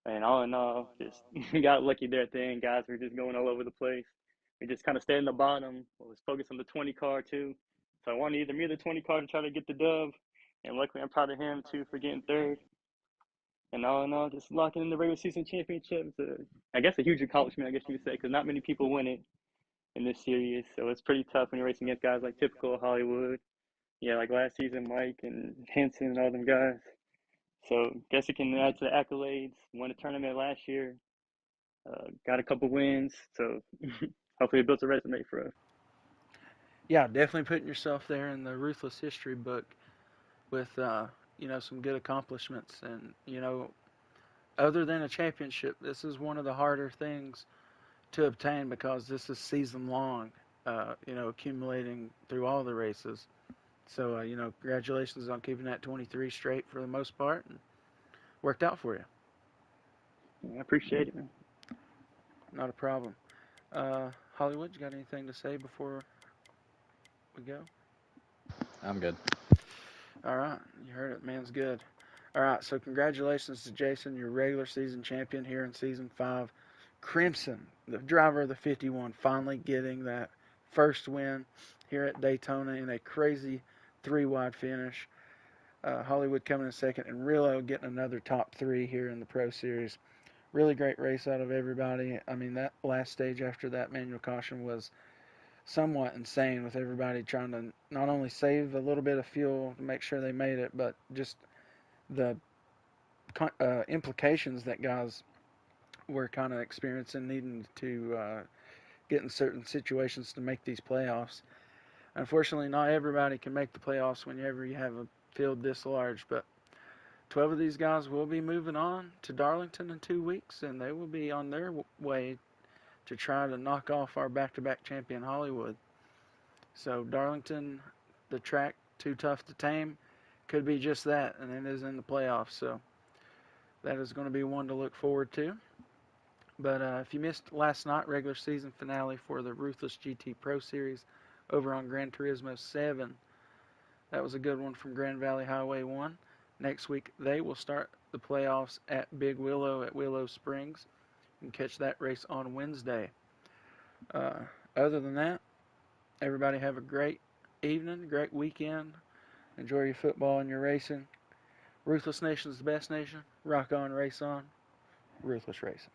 And all in all, just got lucky there at the end. Guys were just going all over the place. We just kind of stayed in the bottom. I was focused on the 20 car too, so I wanted either me or the 20 car to try to get the dub. And luckily, I'm proud of him too for getting third. And all in all, just locking in the regular season championship. I guess a huge accomplishment, I guess you could say, because not many people win it in this series. So it's pretty tough when you're racing against guys like typical Hollywood. Yeah, like last season, Mike and Henson and all them guys. So I guess it can add to the accolades. Won a tournament last year. Got a couple wins. So hopefully it built a resume for us. Yeah, definitely putting yourself there in the Ruthless history book with some good accomplishments, and other than a championship, this is one of the harder things to obtain because this is season long, accumulating through all the races. So, congratulations on keeping that 23 straight for the most part, and worked out for you. Yeah, I appreciate it, man. Not a problem. Hollywood, you got anything to say before we go? I'm good. All right, you heard it. Man's good. All right, so congratulations to Jason, your regular season champion here in season 5. Crimson, the driver of the 51, finally getting that first win here at Daytona in a crazy 3-wide finish. Hollywood coming in second, and Rillo getting another top 3 here in the Pro Series. Really great race out of everybody. I mean, that last stage after that manual caution was somewhat insane, with everybody trying to not only save a little bit of fuel to make sure they made it, but just the implications that guys were kind of experiencing, needing to get in certain situations to make these playoffs. Unfortunately, not everybody can make the playoffs whenever you have a field this large, but 12 of these guys will be moving on to Darlington in 2 weeks, and they will be on their way to try to knock off our back-to-back champion Hollywood. So Darlington, the track too tough to tame, could be just that, and it is in the playoffs. So that is going to be one to look forward to. But if you missed last night, regular season finale for the Ruthless GT Pro Series over on Gran Turismo 7, that was a good one from Grand Valley Highway 1. Next week, they will start the playoffs at Big Willow at Willow Springs. You can catch that race on Wednesday. Uh, Other than that, everybody have a great evening, great weekend. Enjoy your football and your racing. Ruthless Nation is the best nation. Rock on, race on. Ruthless Racing.